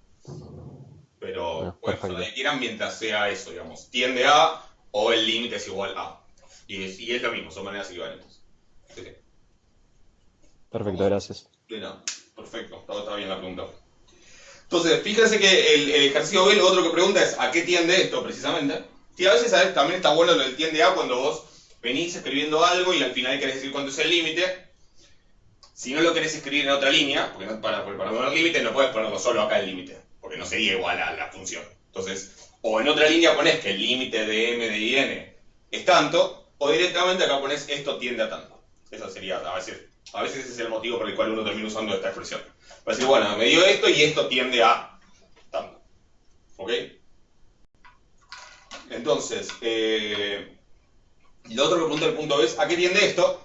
Pero Bueno, pueden perfecto. hacer lo que quieran mientras sea eso, digamos. Tiende a o el límite es igual a. Y es lo mismo, son maneras equivalentes. Sí, sí. Perfecto, gracias. De nada. Perfecto, está bien la pregunta. Entonces, fíjense que el ejercicio B, lo otro que pregunta es ¿a qué tiende esto precisamente? Y a veces también está bueno lo del tiende a cuando vos venís escribiendo algo y al final querés decir cuánto es el límite. Si no lo querés escribir en otra línea, porque para poner límite no puedes ponerlo solo acá el límite, porque no sería igual a la función. Entonces, o en otra línea pones que el límite de m de n es tanto, o directamente acá pones esto tiende a tanto. Eso sería, a veces ese es el motivo por el cual uno termina usando esta expresión. Va a decir, bueno, me dio esto y esto tiende a tanto. ¿Ok? Entonces, lo otro que pregunta el punto B es, ¿a qué tiende esto?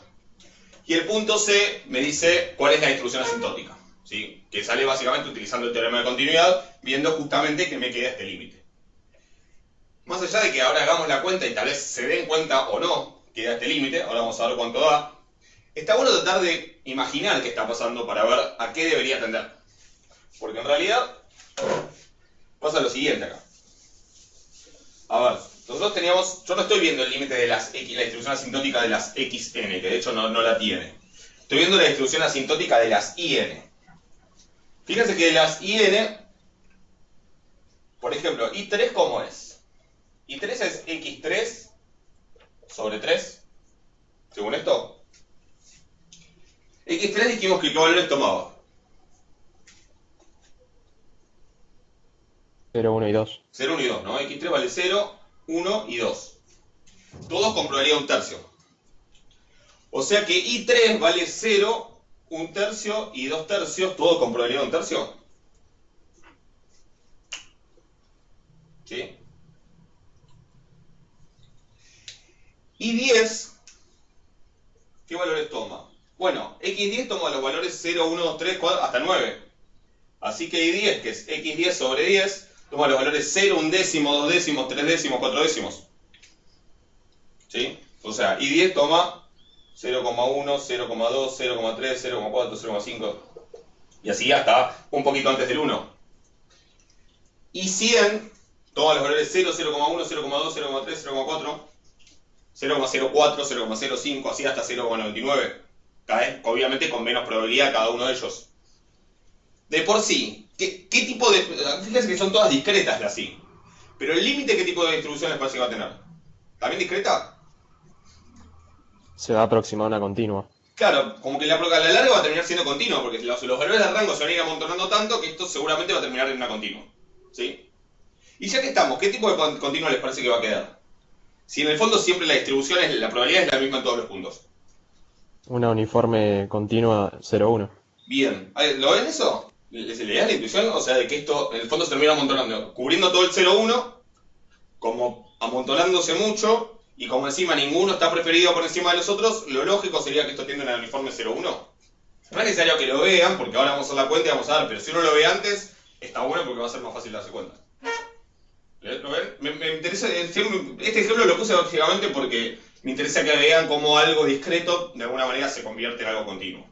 Y el punto C me dice cuál es la distribución asintótica, ¿sí? Que sale básicamente utilizando el teorema de continuidad, viendo justamente que me queda este límite. Más allá de que ahora hagamos la cuenta y tal vez se den cuenta o no que da este límite, ahora vamos a ver cuánto da, está bueno tratar de imaginar qué está pasando para ver a qué debería tender. Porque en realidad pasa lo siguiente acá. A ver, nosotros teníamos, yo no estoy viendo el límite de las X, la distribución asintótica de las XN, que de hecho no la tiene. Estoy viendo la distribución asintótica de las IN. Fíjense que las IN, por ejemplo, I3 ¿cómo es? I3 es X3 sobre 3, según esto. X3 dijimos que qué valores tomaba. 0, 1 y 2. 0, 1 y 2, ¿no? X3 vale 0, 1 y 2. Todos con probabilidad de un tercio. O sea que I3 vale 0, 1 tercio y 2 tercios, todo con probabilidad de un tercio. ¿Sí? I10, ¿qué valores toma? Bueno, X10 toma los valores 0, 1, 2, 3, 4, hasta 9. Así que I10, que es X10 sobre 10, toma los valores 0, 1 décimo, 2 décimos, 3 décimos, 4 décimos. ¿Sí? O sea, I10 toma 0,1, 0,2, 0,3, 0,4, 0,5 y así hasta un poquito antes del 1. I100 toma los valores 0, 0,1, 0,2, 0,3, 0,4, 0,04, 0,05, así hasta 0,99. Cae, obviamente con menos probabilidad cada uno de ellos. De por sí, ¿qué tipo de...? Fíjense que son todas discretas las I. Pero el límite, ¿qué tipo de distribución les parece que va a tener? ¿También discreta? Se va a aproximar a una continua. Claro, como que a la larga va a terminar siendo continua, porque los valores de rango se van a ir amontonando tanto que esto seguramente va a terminar en una continua. ¿Sí? Y ya que estamos, ¿qué tipo de continua les parece que va a quedar? Si en el fondo siempre la distribución, la probabilidad es la misma en todos los puntos. Una uniforme continua 0, 1. Bien, ¿lo ven eso? ¿Les da la intuición? O sea, de que esto en el fondo se termina amontonando, cubriendo todo el 0,1, como amontonándose mucho, y como encima ninguno está preferido por encima de los otros, lo lógico sería que esto tienda a uniforme 0,1. No es necesario que lo vean, porque ahora vamos a hacer la cuenta y vamos a dar, pero si uno lo ve antes, está bueno porque va a ser más fácil darse cuenta. ¿Lo ven? Me interesa, este ejemplo lo puse básicamente porque me interesa que vean cómo algo discreto de alguna manera se convierte en algo continuo.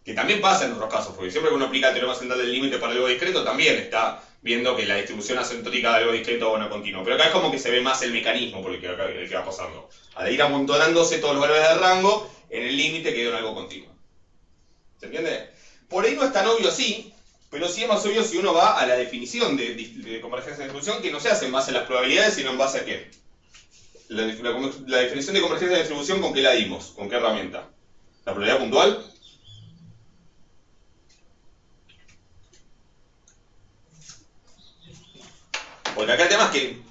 Que también pasa en otros casos, porque siempre que uno aplica el teorema central del límite para algo discreto, también está viendo que la distribución asintótica de algo discreto o no continuo. Pero acá es como que se ve más el mecanismo por el que va pasando. Al ir amontonándose todos los valores de rango, en el límite quedó en algo continuo. ¿Se entiende? Por ahí no es tan obvio así, pero sí es más obvio si uno va a la definición de convergencia de distribución, que no se hace en base a las probabilidades, sino en base a qué. La definición de convergencia de distribución, ¿con qué la dimos? ¿Con qué herramienta? ¿La probabilidad puntual? Porque acá el tema es que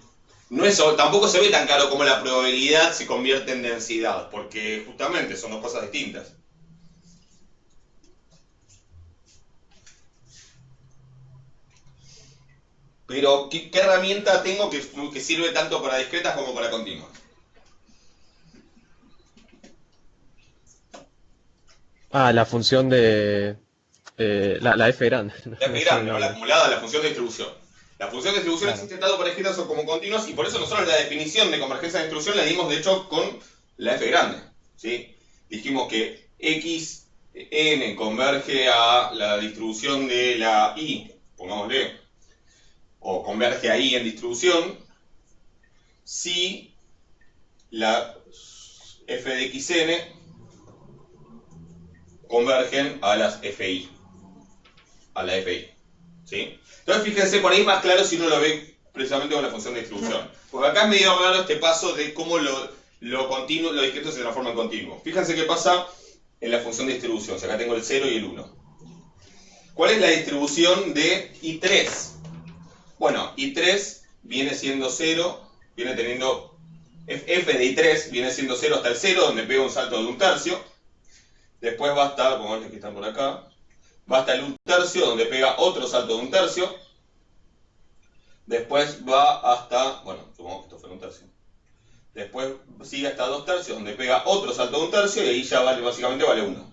no es, tampoco se ve tan claro cómo la probabilidad se convierte en densidad, porque justamente son dos cosas distintas. Pero, ¿qué herramienta tengo que sirve tanto para discretas como para continuas? La función de... la F grande. La F grande, ¿no? La acumulada, la función de distribución. La función de distribución Claro. existe tanto para discretas o como continuas, y por eso nosotros la definición de convergencia de distribución la dimos de hecho con la F grande. ¿Sí? Dijimos que Xn converge a la distribución de la I, pongámosle, o converge a I en distribución, si la f de xn convergen a las fi, a la fi. ¿Sí? Entonces fíjense, por ahí es más claro si uno lo ve precisamente con la función de distribución. Porque acá es medio raro este paso de cómo lo continuo, lo discreto se transforma en continuo. Fíjense qué pasa en la función de distribución. O sea, acá tengo el 0 y el 1. ¿Cuál es la distribución de I3? Bueno, I3 viene siendo 0, viene teniendo f de I3 viene siendo 0 hasta el 0, donde pega un salto de un tercio. Después va hasta, como ven que están por acá, va hasta el 1 tercio, donde pega otro salto de un tercio. Después va hasta, bueno, supongamos que esto fue 1 tercio. Después sigue hasta 2 tercios, donde pega otro salto de un tercio, y ahí ya vale, básicamente vale 1.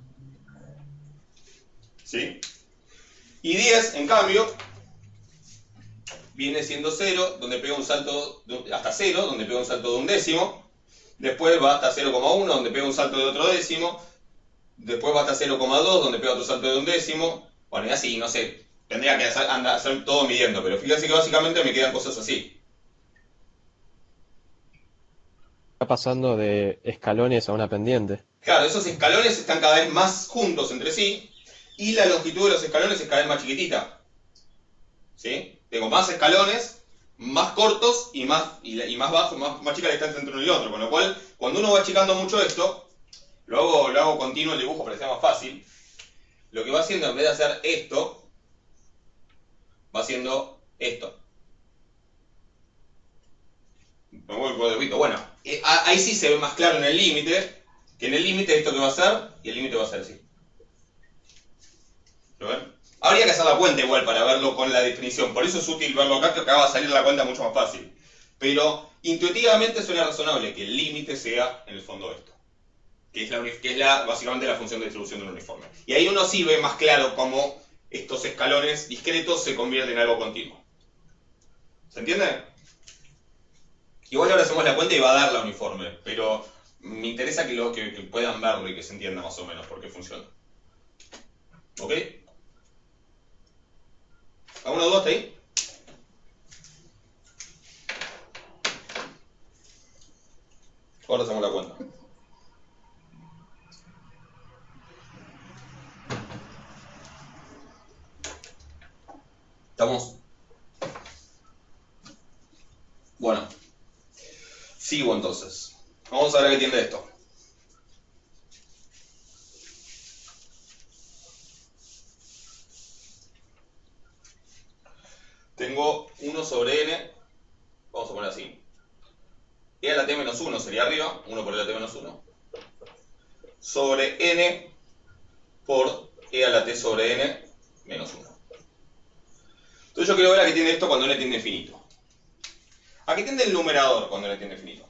¿Sí? Y 10, en cambio, viene siendo 0, donde pega un salto hasta 0, donde pega un salto de un décimo. Después va hasta 0,1, donde pega un salto de otro décimo. Después va hasta 0,2, donde pega otro salto de un décimo. Bueno, y así, no sé, tendría que hacer todo midiendo, pero fíjense que básicamente me quedan cosas así. Está pasando de escalones a una pendiente. Claro, esos escalones están cada vez más juntos entre sí, y la longitud de los escalones es cada vez más chiquitita. ¿Sí? Tengo más escalones, más cortos y más bajos, más chica la distancia entre uno y otro. Con lo cual, cuando uno va achicando mucho esto, lo hago continuo el dibujo para que sea más fácil. Lo que va haciendo, en vez de hacer esto, va haciendo esto. Me vuelvo de poquito. Bueno, ahí sí se ve más claro en el límite, que en el límite esto que va a hacer, y el límite va a ser así. ¿Lo ven? Habría que hacer la cuenta igual para verlo con la definición. Por eso es útil verlo acá, que acá va a salir la cuenta mucho más fácil. Pero intuitivamente suena razonable que el límite sea en el fondo esto. Que es básicamente la función de distribución de un uniforme. Y ahí uno sí ve más claro cómo estos escalones discretos se convierten en algo continuo. ¿Se entiende? Igual ahora hacemos la cuenta y va a dar la uniforme, pero me interesa que puedan verlo y que se entienda más o menos por qué funciona. ¿Ok? ¿Alguna duda hasta ahí? Ahora hacemos la cuenta. ¿Estamos? Bueno. Sigo entonces. Vamos a ver qué tiene esto. Tengo 1 sobre n, vamos a poner así. E a la t menos 1 sería arriba, 1 por e a la t menos 1. Sobre n por e a la t sobre n menos 1. Entonces yo quiero ver a qué tiende esto cuando n tiende a infinito. ¿A qué tiende el numerador cuando n tiende a infinito?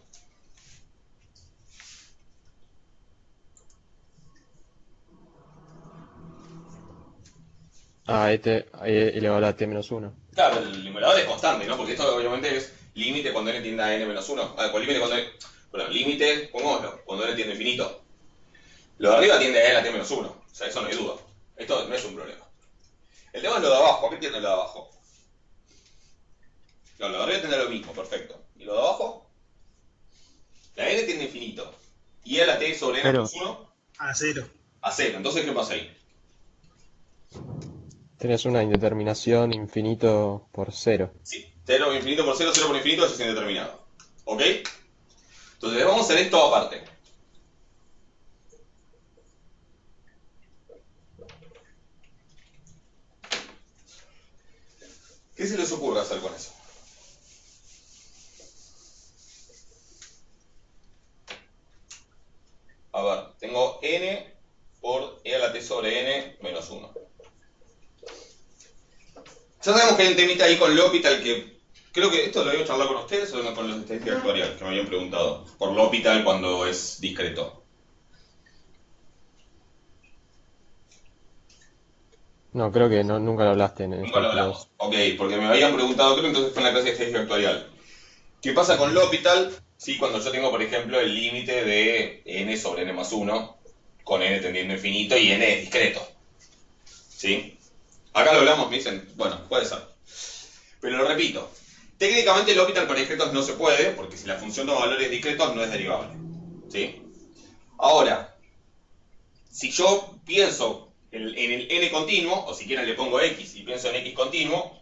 elevado a la t menos 1. Claro, el numerador es constante, ¿no? Porque esto obviamente es límite cuando n tiende a n menos 1. Pues límite cuando n... Bueno, límite, pongámoslo, cuando n tiende a infinito. Lo de arriba tiende a e a la t menos 1. O sea, eso no hay duda. Esto no es un problema. El tema es lo de abajo. ¿A qué tiende lo de abajo? Claro, lo de arriba tiende a lo mismo, perfecto. ¿Y lo de abajo? La n tiende a infinito. ¿Y e a la t sobre n menos 1? A 0. A 0. Entonces, ¿qué pasa ahí? Tenés una indeterminación infinito por 0. Sí, 0 infinito por 0, 0 por infinito, eso es indeterminado. ¿Ok? Entonces vamos a hacer esto aparte. ¿Qué se les ocurre hacer con eso? A ver, tengo n por e a la t sobre n menos 1. Ya sabemos que hay un temita ahí con L'Hopital que... Creo que esto lo había charlado con ustedes o no, con los de estadística actuarial, que me habían preguntado. Por L'Hopital cuando es discreto. No, creo que nunca lo hablaste en Nunca lo esta hablamos. clase. Ok, porque me habían preguntado, creo que entonces fue en la clase de estadística actuarial. ¿Qué pasa con L'Hopital? Sí, cuando yo tengo, por ejemplo, el límite de n sobre n más 1, con n tendiendo a infinito y n es discreto. ¿Sí? Acá lo hablamos, me dicen, bueno, puede ser. Pero lo repito, técnicamente L'Hopital para discretos no se puede, porque si la función toma valores discretos no es derivable. ¿Sí? Ahora, si yo pienso en el n continuo, o si quieren le pongo x y pienso en x continuo,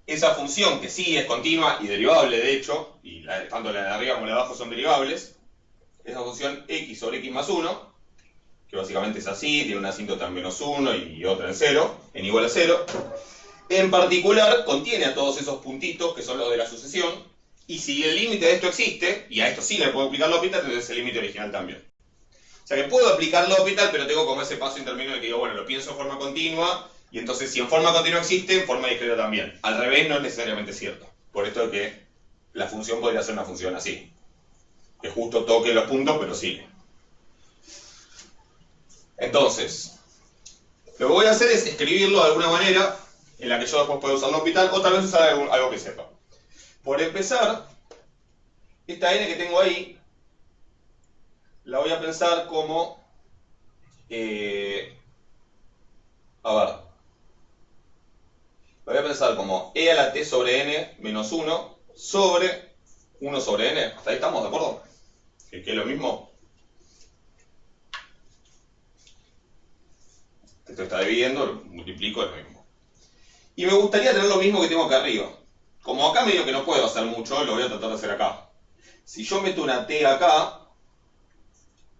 esa función que sí es continua y derivable de hecho, y tanto la de arriba como la de abajo son derivables, esa función x sobre x más 1, que básicamente es así, tiene una asíntota en menos 1 y otra en 0, en igual a 0, en particular contiene a todos esos puntitos que son los de la sucesión, y si el límite de esto existe, y a esto sí le puedo aplicar L'Hopital, entonces el límite original también. O sea que puedo aplicar L'Hopital, pero tengo como ese paso intermedio en el que digo, bueno, lo pienso en forma continua, y entonces si en forma continua existe, en forma discreta también. Al revés no es necesariamente cierto. Por esto que la función podría ser una función así. Que justo toque los puntos, pero sigue. Entonces, lo que voy a hacer es escribirlo de alguna manera en la que yo después pueda usar L'Hopital, o tal vez usar algo que sepa. Por empezar, esta n que tengo ahí, la voy a pensar como... a ver. Lo voy a pensar como e a la t sobre n menos 1 sobre 1 sobre n. ¿Hasta ahí estamos de acuerdo? Que es lo mismo. Esto está dividiendo, lo multiplico, es lo mismo. Y me gustaría tener lo mismo que tengo acá arriba. Como acá medio que no puedo hacer mucho, lo voy a tratar de hacer acá. Si yo meto una t acá,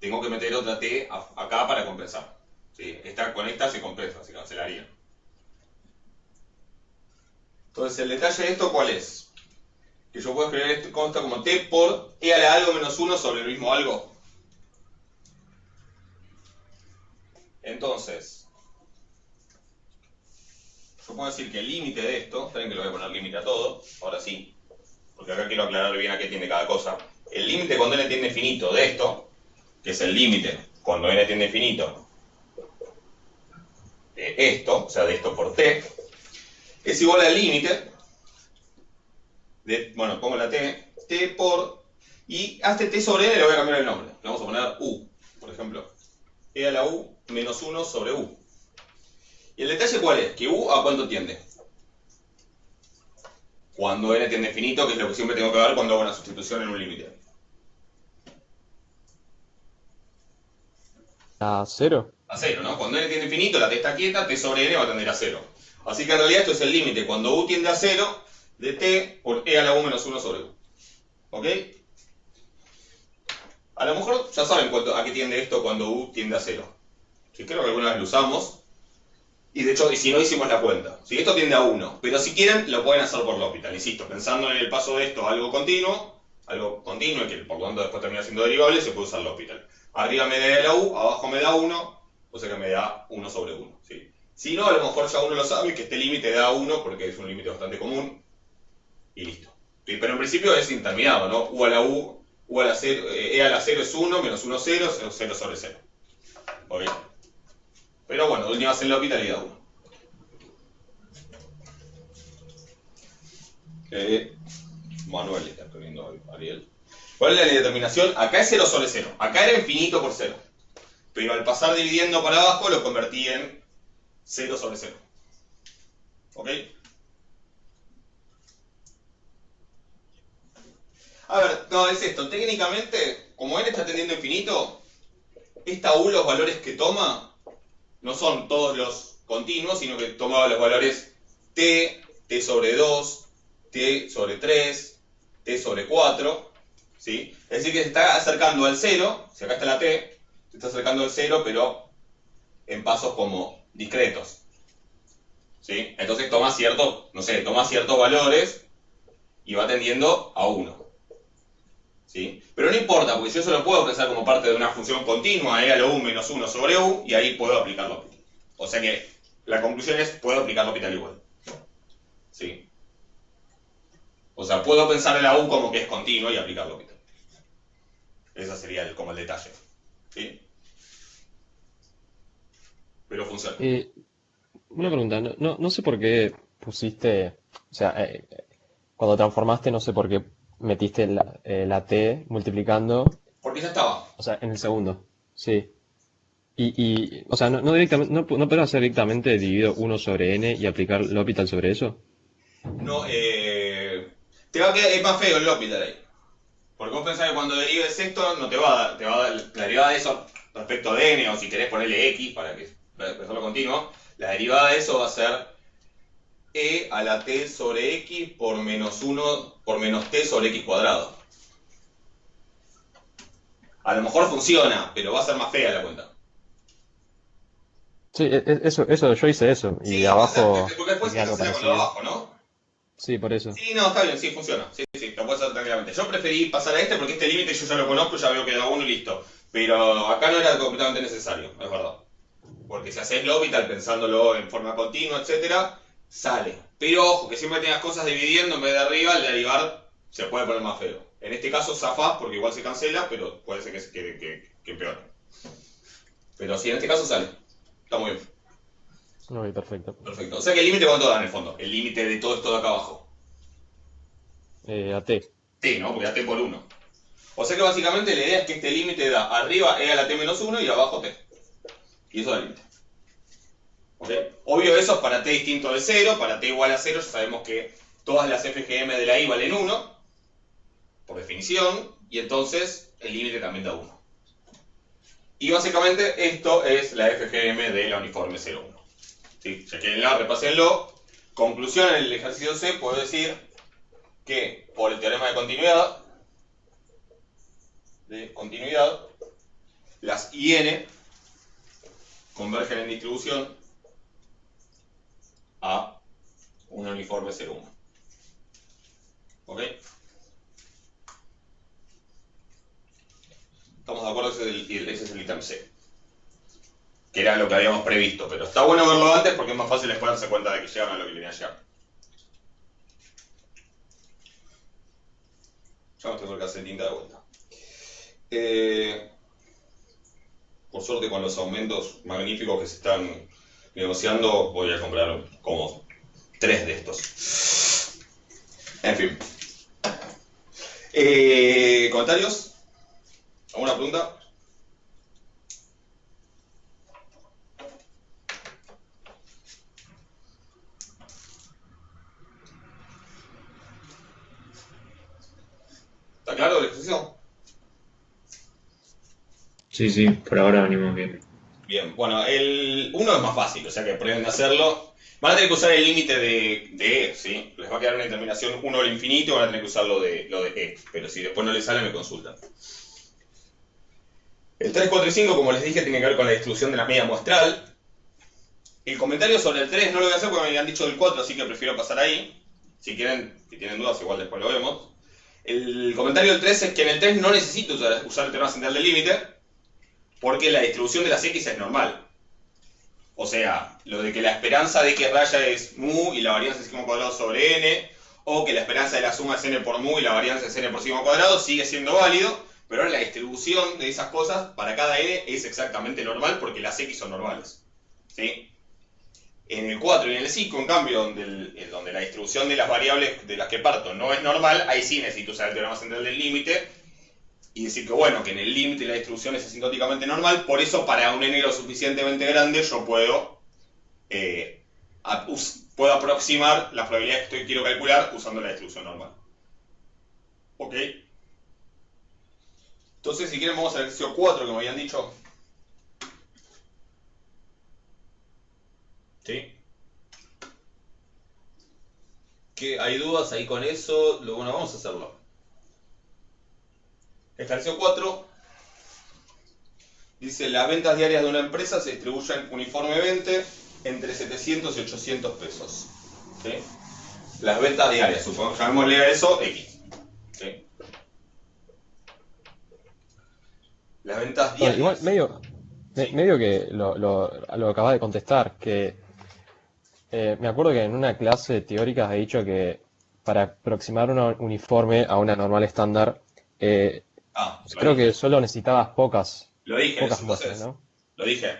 tengo que meter otra t acá para compensar. ¿Sí? Con esta se compensa, se cancelaría. Entonces, el detalle de esto, ¿cuál es? Que yo puedo escribir esto consta como t por e a la algo menos 1 sobre el mismo algo. Entonces, yo puedo decir que el límite de esto, esperen que le voy a poner límite a todo, ahora sí, porque acá quiero aclarar bien a qué tiende cada cosa. El límite cuando n tiende a infinito de esto, que es el límite cuando n tiende a infinito de esto, o sea, de esto por t, es igual al límite de, bueno, pongo la t por, y a este t sobre n le voy a cambiar el nombre. Le vamos a poner u, por ejemplo. E a la u menos 1 sobre u. ¿Y el detalle cuál es? Que u a cuánto tiende. Cuando n tiende a infinito, que es lo que siempre tengo que ver cuando hago una sustitución en un límite. ¿A cero? A 0, ¿no? Cuando n tiende a infinito, la t está quieta, t sobre n va a tender a 0. Así que en realidad esto es el límite cuando u tiende a 0 de t por e a la u menos 1 sobre u. ¿Ok? A lo mejor ya saben a qué tiende esto cuando u tiende a 0. Sí, creo que alguna vez lo usamos. Y de hecho, y si no, hicimos la cuenta. Si esto tiende a 1, pero si quieren, lo pueden hacer por L'Hopital. Insisto, pensando en el paso de esto a algo continuo, y que por lo tanto después termina siendo derivable, se puede usar L'Hopital. Arriba me da la u, abajo me da 1, o sea que me da 1 sobre 1. ¿Sí? Si no, a lo mejor ya uno lo sabe, que este límite da 1, porque es un límite bastante común, y listo. Sí, pero en principio es interminado, ¿no? U a la u, u a la 0, e a la 0 es 1, menos 1, 0, 0 sobre 0. ¿Ok? Pero bueno, de última hacen L'Hopital y da 1. Manuel le está poniendo a Ariel. ¿Cuál es la determinación? Acá es 0 sobre 0. Acá era infinito por 0. Pero al pasar dividiendo para abajo lo convertí en 0 sobre 0. ¿Ok? A ver, no, es esto. Técnicamente, como n está tendiendo a infinito, esta u, los valores que toma, no son todos los continuos, sino que toma los valores t, t sobre 2, t sobre 3, t sobre 4, ¿sí? Es decir, que se está acercando al 0, si acá está la t, se está acercando al 0, pero en pasos como discretos, ¿sí? Entonces toma ciertos, no sé, toma ciertos valores y va tendiendo a 1, ¿sí? Pero no importa, porque yo eso lo puedo pensar como parte de una función continua, e a la u menos 1 sobre u, y ahí puedo aplicar L'Hopital. O sea que la conclusión es, puedo aplicar L'Hopital igual, ¿sí? O sea, puedo pensar en la u como que es continuo y aplicar L'Hopital. Ese sería como el detalle, ¿sí? Pero funciona. Una pregunta, no sé por qué pusiste, o sea, cuando transformaste no sé por qué metiste la t multiplicando, Porque ya estaba. o sea, en el segundo, sí. O sea, no directamente, no puedo hacer directamente dividido 1 sobre n y aplicar L'Hopital sobre eso. No, te va a quedar, es más feo el L'Hopital ahí. Porque vos pensás que cuando derives esto no te va a dar, te va a dar la derivada de eso respecto de n, o si querés ponerle x para expresarlo continuo, la derivada de eso va a ser e a la t sobre x por menos 1 por menos t sobre x cuadrado. A lo mejor funciona, pero va a ser más fea la cuenta. Sí, eso, yo hice eso, y Sí, abajo porque después hice se algo cancela con lo parecido. abajo, ¿no? Sí, por eso. Sí, no, está bien, sí, funciona. Sí, sí, lo puedes hacer tranquilamente. Yo preferí pasar a este porque este límite yo ya lo conozco, ya veo que da 1 y listo. Pero acá no era completamente necesario, es verdad. Porque si haces L'Hopital pensándolo en forma continua, etcétera, sale. Pero ojo, que siempre tengas cosas dividiendo en vez de arriba, al derivar se puede poner más feo. En este caso zafás porque igual se cancela, pero puede ser que empeore. Pero sí, en este caso sale. Está muy bien. Ok, perfecto. Perfecto. O sea que el límite cuánto da en el fondo. El límite de todo esto de acá abajo. A t. T, ¿no? Porque da t por 1. O sea que básicamente la idea es que este límite da arriba e a la t menos 1 y abajo t. Y eso da el límite. ¿Ok? Obvio eso es para t distinto de 0, para t igual a 0 ya sabemos que todas las FGM de la i valen 1, por definición, y entonces el límite también da 1. Y básicamente esto es la FGM de la uniforme 0,1. ¿Sí? Ya que repásenlo. Conclusión en el ejercicio C, puedo decir que por el teorema de continuidad, las IN convergen en distribución a un uniforme 0,1. ¿Ok? ¿Estamos de acuerdo? Ese es el ítem C. Que era lo que habíamos previsto, pero está bueno verlo antes porque es más fácil después darse cuenta de que llegan a lo que querían llegar. Ya me tengo que hacer tinta de vuelta. Por suerte, con los aumentos magníficos que se están negociando, voy a comprar como 3 de estos. En fin. ¿Comentarios? ¿Alguna pregunta? ¿Está claro el ejercicio? Sí, sí, por ahora venimos bien. Bien, bueno, el 1 es más fácil, o sea que prueben de hacerlo. Van a tener que usar el límite de E, ¿sí? Les va a quedar una determinación 1 al infinito y van a tener que usar lo de E. Pero si después no les sale, me consultan. El 3, 4 y 5, como les dije, tiene que ver con la distribución de la media muestral. El comentario sobre el 3 no lo voy a hacer porque me habían dicho del 4, así que prefiero pasar ahí. Si quieren, si tienen dudas, igual después lo vemos. El comentario del 3 es que en el 3 no necesito usar el teorema central del límite, porque la distribución de las X es normal. O sea, lo de que la esperanza de que raya es mu y la varianza es sigma cuadrado sobre n, o que la esperanza de la suma es n por mu y la varianza es n por sigma cuadrado, sigue siendo válido, pero ahora la distribución de esas cosas para cada n es exactamente normal porque las X son normales. ¿Sí? En el 4 y en el 5, en cambio, donde la distribución de las variables de las que parto no es normal, ahí sí necesito usar el teorema central del límite y decir que bueno, que en el límite la distribución es asintóticamente normal, por eso para un n lo suficientemente grande yo puedo aproximar las probabilidades que quiero calcular usando la distribución normal. ¿Ok? Entonces, si quieren vamos al ejercicio 4 que me habían dicho. ¿Sí? ¿Qué, hay dudas ahí con eso? Bueno, vamos a hacerlo. Ejercicio 4 dice: las ventas diarias de una empresa se distribuyen uniformemente entre 700 y 800 pesos. ¿Sí? Las ventas diarias, supongamos, llamémosle a eso X. ¿Sí? Las ventas Bueno, igual, diarias. Sí. medio que lo acabas de contestar, que me acuerdo que en una clase teórica has dicho que para aproximar una uniforme a una normal estándar, Lo creo que dije. solo necesitabas pocas Lo dije eso, muestras, entonces. ¿no? Lo dije.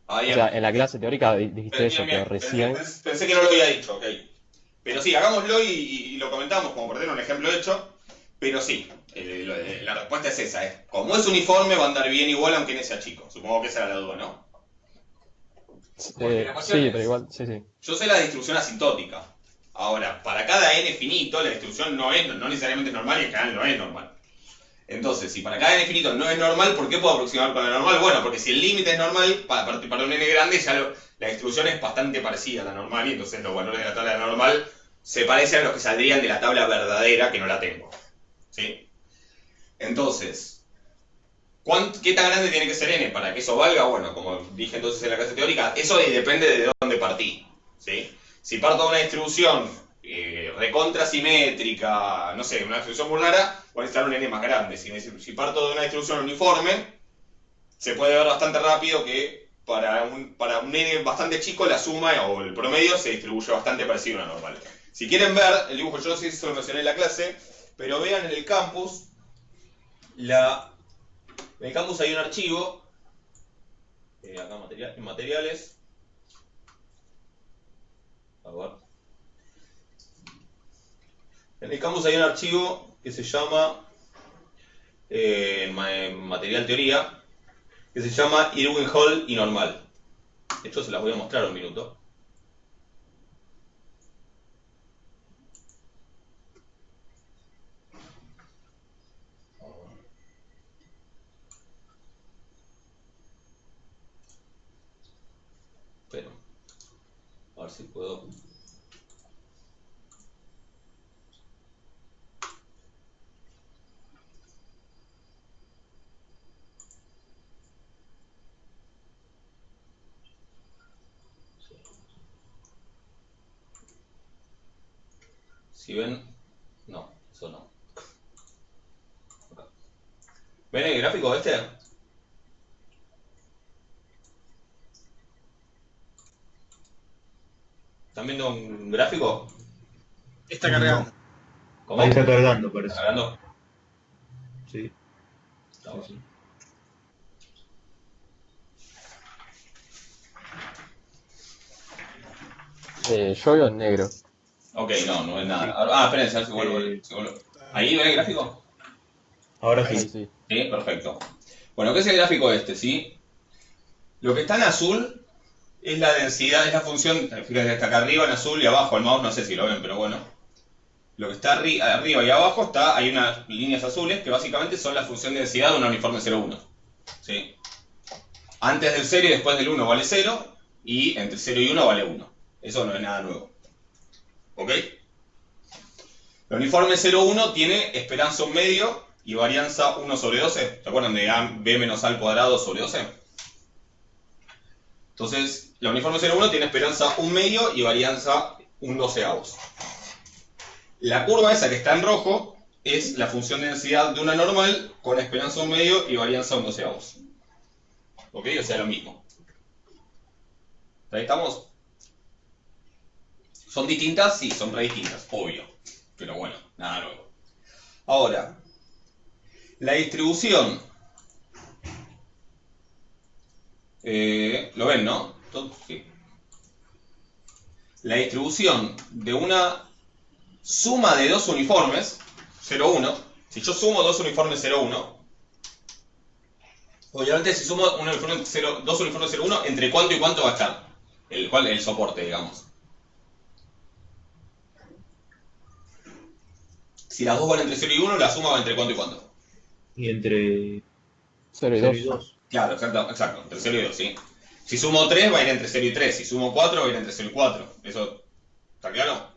Ah, O sea, bien. en la clase teórica dijiste Bien, eso, pero bien. recién... Pensé que no lo había dicho, ok. Pero sí, hagámoslo y lo comentamos como para tener un ejemplo hecho. Pero sí, la respuesta es esa. Como es uniforme, va a andar bien igual aunque n sea chico. Supongo que esa era la duda, ¿no? Porque la cuestión sí, pero es, igual, sí, sí. yo sé la distribución asintótica. Ahora, para cada n finito, la distribución no necesariamente es normal y en general no es normal. Entonces, si para cada n finito no es normal, ¿por qué puedo aproximar con la normal? Bueno, porque si el límite es normal, para un n grande ya la distribución es bastante parecida a la normal y entonces los valores de la tabla normal se parecen a los que saldrían de la tabla verdadera, que no la tengo. ¿Sí? Entonces, ¿qué tan grande tiene que ser n para que eso valga? Bueno, como dije entonces en la clase teórica, eso depende de dónde partí. ¿Sí? Si parto de una distribución recontra simétrica, no sé, una distribución booleana, voy a necesitar un n más grande. Si parto de una distribución uniforme, se puede ver bastante rápido que para un n bastante chico la suma o el promedio se distribuye bastante parecido a una normal. Si quieren ver el dibujo, yo no sé si se lo mencioné en la clase, pero vean en el campus, en el campus hay un archivo, acá en materiales, a ver. En el campus hay un archivo que se llama, en material teoría, que se llama Irwin Hall y normal. De hecho, se las voy a mostrar un minuto. Pero, a ver si puedo. Si ven, no, eso no. Acá. ¿Ven el gráfico este? ¿Están viendo un gráfico? Está cargando. ¿Cómo? Ahí está cargando, parece. ¿Cargando? Sí, Está sí, bueno. sí. Yo veo en negro. Ok, no ves nada. Ah, espérense, a ver si vuelvo. ¿Ahí ven el gráfico? Ahora Ahí sí. sí. Sí, perfecto. Bueno, ¿qué es el gráfico este? ¿Sí? Lo que está en azul es la densidad, es la función, fíjate, está acá arriba en azul y abajo, el mouse no sé si lo ven, pero bueno. Lo que está arriba y abajo hay unas líneas azules que básicamente son la función de densidad de una uniforme 0,1. ¿Sí? Antes del 0 y después del 1 vale 0, y entre 0 y 1 vale 1. Eso no es nada nuevo. ¿Ok? La uniforme 0,1 tiene esperanza 1 medio y varianza 1 sobre 12. ¿Se acuerdan de b menos a al cuadrado sobre 12? Entonces, la uniforme 0,1 tiene esperanza 1 medio y varianza 1 doceavos. La curva esa que está en rojo es la función de densidad de una normal con esperanza 1 medio y varianza 1 doceavos. ¿Ok? O sea, lo mismo. ¿Ahí estamos? ¿Son distintas? Sí, son re distintas, obvio. Pero bueno, nada nuevo. Ahora, la distribución. ¿Lo ven, no? Sí. La distribución de una suma de dos uniformes, 0,1. Si yo sumo dos uniformes 0,1, obviamente si sumo dos uniformes 0,1, ¿entre cuánto y cuánto va a estar? El soporte, digamos. Si las dos van entre 0 y 1, la suma va entre cuánto y cuánto. Y entre 0 y 0 y 2. 2. Claro, exacto, entre 0 y 2, ¿sí? Si sumo 3, va a ir entre 0 y 3. Si sumo 4, va a ir entre 0 y 4. ¿Eso está claro?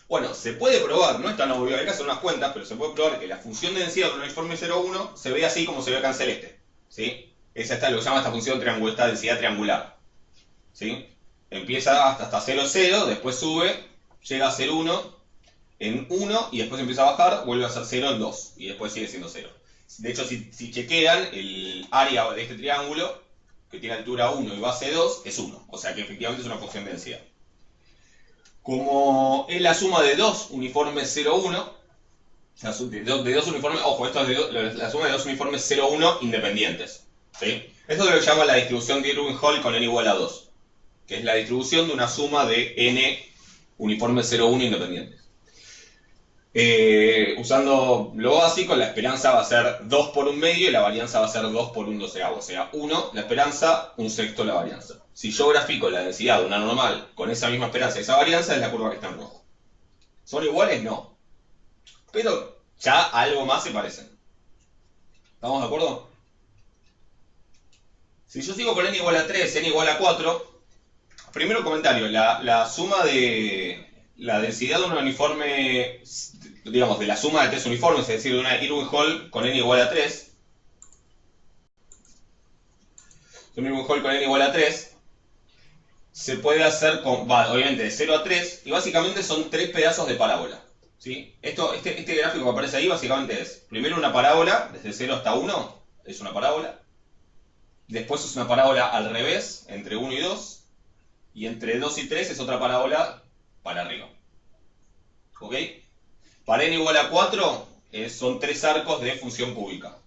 Bueno, se puede probar, no es tan obvio, hay que hacer unas cuentas, pero se puede probar que la función de densidad de un uniforme 0,1 se ve así como se ve acá en celeste. ¿Sí? Esa está lo que se llama esta función triangular, esta densidad triangular. ¿Sí? Empieza hasta 0, 0, después sube, llega a ser 1 en 1 y después empieza a bajar, vuelve a ser 0 en 2 y después sigue siendo 0. De hecho, si chequean, el área de este triángulo, que tiene altura 1 y base 2, es 1. O sea que efectivamente es una función de densidad. Como es la suma de dos uniformes 0,1, de dos uniformes, ojo, esto es la suma de dos uniformes 0,1 independientes. ¿Sí? Esto es lo que se llama la distribución de Irwin-Hall con n igual a 2, que es la distribución de una suma de n uniformes 0,1 independientes. Usando lo básico, la esperanza va a ser 2 por 1 medio y la varianza va a ser 2 por 1 doceavo. O sea, 1 la esperanza, 1 sexto la varianza. Si yo grafico la densidad de una normal con esa misma esperanza y esa varianza, es la curva que está en rojo. ¿Son iguales? No. Pero ya algo más se parecen. ¿Estamos de acuerdo? Si yo sigo con n igual a 3, n igual a 4, primero comentario, la suma de la densidad de un uniforme, digamos, de la suma de tres uniformes, es decir, de una Irwin-Hall con n igual a 3, un Irwin-Hall con n igual a 3, se puede hacer con, obviamente, de 0 a 3, y básicamente son tres pedazos de parábola. ¿Sí? Este gráfico que aparece ahí básicamente es, primero una parábola, desde 0 hasta 1, es una parábola. Después es una parábola al revés, entre 1 y 2. Y entre 2 y 3 es otra parábola para arriba. ¿Ok? Para n igual a 4 son tres arcos de función cúbica.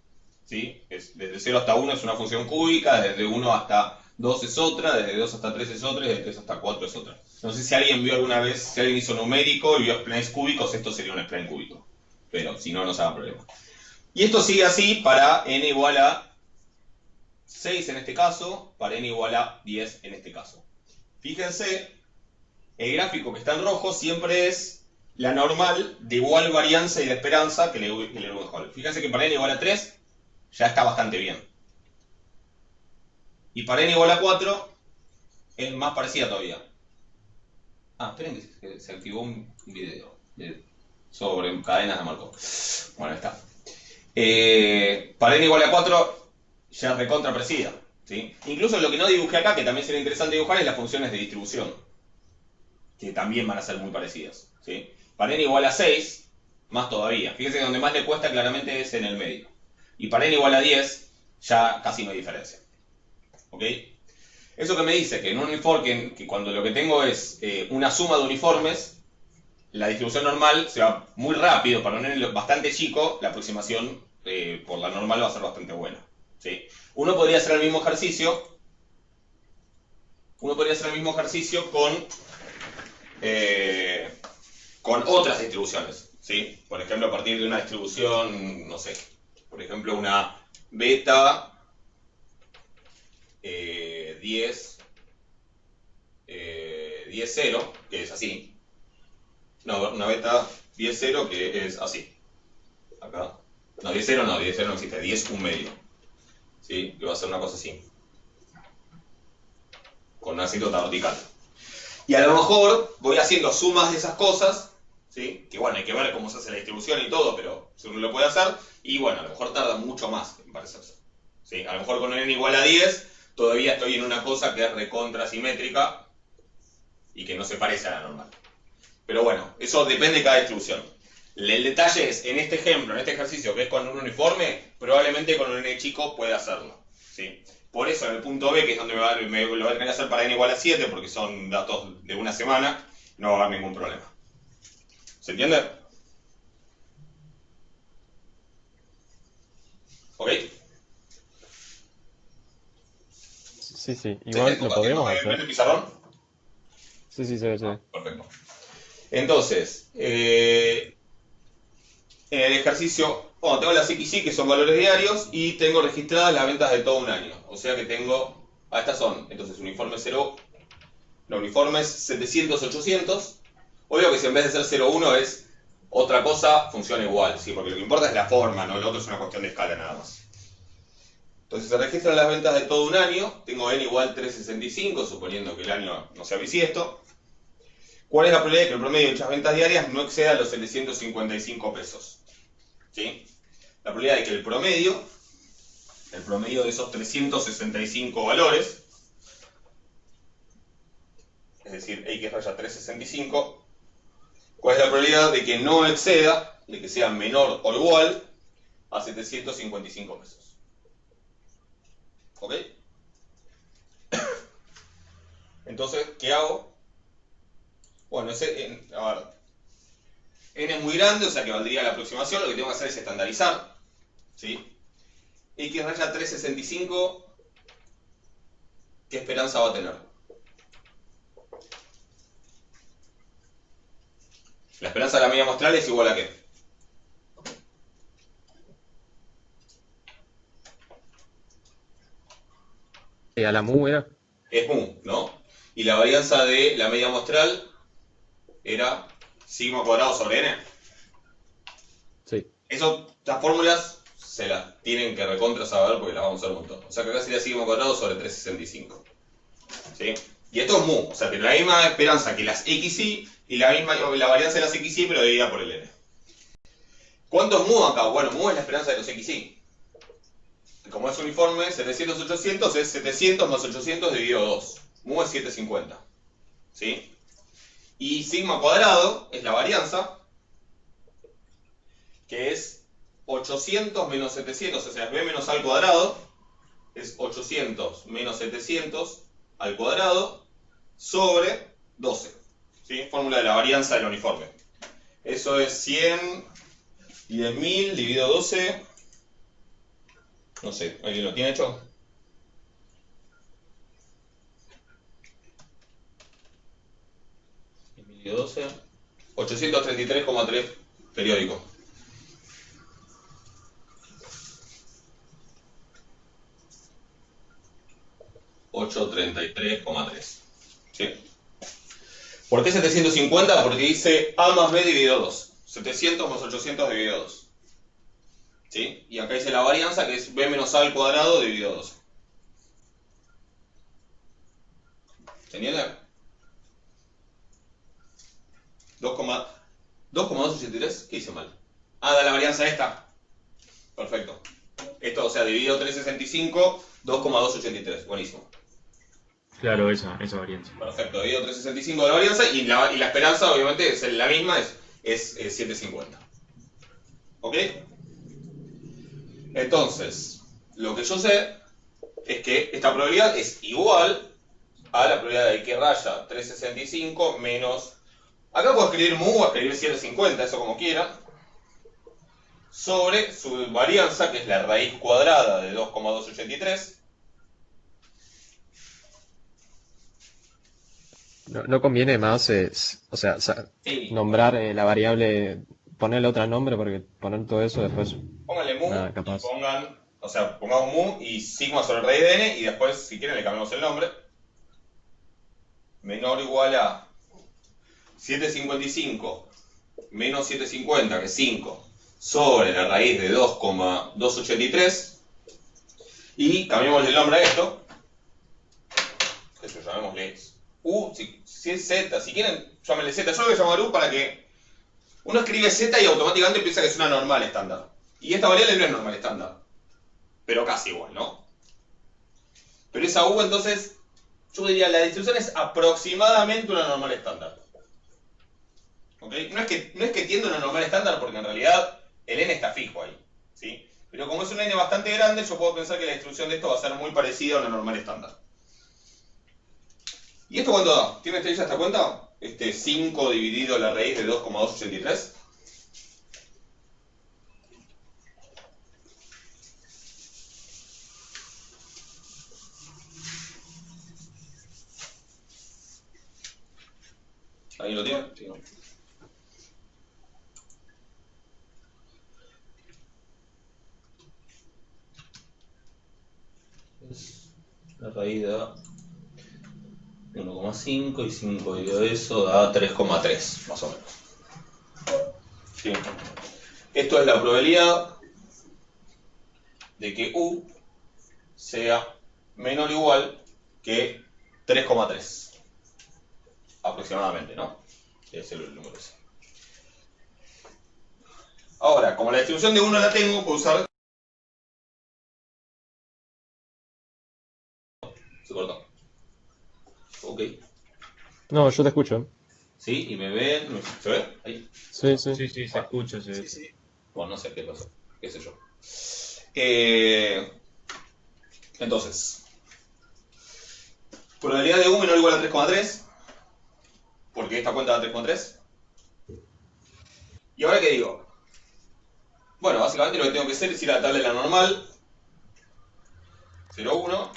¿Sí? Desde 0 hasta 1 es una función cúbica, desde 1 hasta 2 es otra, desde 2 hasta 3 es otra y desde 3 hasta 4 es otra. No sé si alguien vio alguna vez, si alguien hizo numérico y vio splines cúbicos, esto sería un spline cúbico. Pero si no, no se hagan problema. Y esto sigue así para n igual a 6 en este caso, para n igual a 10 en este caso. Fíjense, el gráfico que está en rojo siempre es la normal de igual varianza y de esperanza que el Irwin-Hall. Fíjense que para n igual a 3 ya está bastante bien. Y para n igual a 4 es más parecida todavía. Ah, esperen que se activó un video sobre cadenas de Markov. Bueno, ahí está. Para n igual a 4 ya es recontra parecida. ¿Sí? Incluso lo que no dibujé acá, que también sería interesante dibujar, es las funciones de distribución, que también van a ser muy parecidas. ¿Sí? Para n igual a 6, más todavía. Fíjense que donde más le cuesta claramente es en el medio. Y para n igual a 10, ya casi no hay diferencia. ¿Ok? Eso que me dice que en un uniforme, que cuando lo que tengo es una suma de uniformes, la distribución normal se va muy rápido. Para un n bastante chico, la aproximación por la normal va a ser bastante buena. ¿Sí? Uno podría hacer el mismo ejercicio. Con otras distribuciones, ¿sí? Por ejemplo, a partir de una distribución, no sé, por ejemplo, una beta 10, 0, que es así. No, una beta 10, 0, que es así. Acá. No, 10, 0 no, 10, 0 no existe, 10, un medio. ¿Sí? Que va a ser una cosa así. Con una asíntota vertical. Y a lo mejor voy haciendo sumas de esas cosas, ¿sí? Que bueno, hay que ver cómo se hace la distribución y todo, pero si uno lo puede hacer, y bueno, a lo mejor tarda mucho más en parecerse. ¿Sí? A lo mejor con n igual a 10, todavía estoy en una cosa que es recontra simétrica y que no se parece a la normal. Pero bueno, eso depende de cada distribución. El detalle es, en este ejemplo, en este ejercicio que es con un uniforme, probablemente con un n chico pueda hacerlo, ¿sí? Por eso en el punto B, que es donde lo voy a tener que hacer para n igual a 7, porque son datos de una semana, no va a haber ningún problema. ¿Se entiende? ¿Ok? Sí. Igual lo podríamos ¿Ven hacer. el pizarrón? Sí, se ve. Perfecto. Entonces, en el ejercicio, bueno, tengo las XY, que son valores diarios, y tengo registradas las ventas de todo un año. O sea que tengo, estas son, entonces, uniformes 700, 800. Obvio que si en vez de ser 0,1 es otra cosa, funciona igual, ¿sí? Porque lo que importa es la forma, ¿no? Lo otro es una cuestión de escala nada más. Entonces se registran las ventas de todo un año, tengo n igual 365, suponiendo que el año no sea bisiesto. ¿Cuál es la probabilidad de que el promedio de dichas ventas diarias no exceda los 755 pesos? ¿Sí? La probabilidad de que el promedio de esos 365 valores, es decir, x raya 365, ¿cuál es la probabilidad de que no exceda, de que sea menor o igual a 755 pesos? ¿Ok? Entonces, ¿qué hago? Bueno, a ver, n es muy grande, o sea que valdría la aproximación, lo que tengo que hacer es estandarizar, ¿sí? X raya 365, ¿qué esperanza va a tener? La esperanza de la media muestral es igual a ¿qué? A la mu era. Es mu, ¿no? Y la varianza de la media muestral era sigma cuadrado sobre n. Sí. Las fórmulas se las tienen que recontra saber porque las vamos a usar un montón. O sea que acá sería sigma cuadrado sobre 365. ¿Sí? Y esto es mu, o sea, tiene la misma esperanza que las xy y la varianza de las xy pero dividida por el n. ¿Cuánto es mu acá? Bueno, mu es la esperanza de los xy. Como es uniforme, 700, 800 es 700 más 800 dividido 2. Mu es 750. ¿Sí? Y sigma cuadrado es la varianza, que es 800 menos 700, o sea, es b menos a al cuadrado, es 800 menos 700 al cuadrado sobre 12. ¿Sí? Fórmula de la varianza del uniforme. Eso es 100 y 10.000 dividido 12. No sé, ¿alguien lo tiene hecho? Dividido 12. 833,3 periódico. 833,3. ¿Sí? ¿Por qué 750? Porque dice A más B dividido 2. 700 más 800 dividido 2. ¿Sí? Y acá dice la varianza que es B menos A al cuadrado dividido 2. ¿Se entiende? 2,283. ¿Qué hice mal? Ah, da la varianza esta. Perfecto. Esto, o sea, dividido 365, 2,283. Buenísimo. Claro, esa varianza. Perfecto, dividido 365 de la varianza y la esperanza obviamente es la misma, es es 750. ¿Ok? Entonces, lo que yo sé es que esta probabilidad es igual a la probabilidad de que raya 365 menos... Acá puedo escribir mu o escribir 750, eso como quiera, sobre su varianza, que es la raíz cuadrada de 2,283. No conviene más, o sea, Sí, nombrar la variable, ponerle otro nombre, porque poner todo eso después, pónganle mu nada, y capaz. pongan, o sea, pongamos mu y sigma sobre raíz de n y después, si quieren, le cambiamos el nombre. Menor o igual a 755 menos 750, que es 5, sobre la raíz de 2,283. Y cambiamos el nombre a esto. Eso llamémosle U, si es Z, si quieren, llámenle Z. Yo lo voy a llamar U para que uno escribe Z y automáticamente piensa que es una normal estándar. Y esta variable no es normal estándar, pero casi igual, ¿no? Pero esa U, entonces, yo diría, la distribución es aproximadamente una normal estándar. ¿Ok? No es que tienda una normal estándar, porque en realidad el n está fijo ahí, ¿sí? Pero como es un n bastante grande, yo puedo pensar que la distribución de esto va a ser muy parecida a una normal estándar. ¿Y esto cuánto da? ¿Tiene ya esta cuenta? 5 dividido la raíz de 2,283. ¿Ahí lo tiene? Sí, ¿no? La raíz da 1,5 y 5 dividido eso da 3,3, más o menos. ¿Sí? Esto es la probabilidad de que U sea menor o igual que 3,3. Aproximadamente, ¿no? Debe ser el número ese. Ahora, como la distribución de 1 la tengo, puedo usar... Se cortó. Ok. No, yo te escucho. ¿Sí? ¿Y me ven? ¿Se ve? Ahí. Sí, sí. Sí, sí, se Bueno, escucha, se ve. Sí, sí. bueno, no sé qué pasó. ¿Qué sé yo? Entonces, probabilidad de U menor o igual a 3,3. Porque esta cuenta da 3,3. ¿Y ahora qué digo? Bueno, básicamente lo que tengo que hacer es ir a la tabla de la normal, 0,1,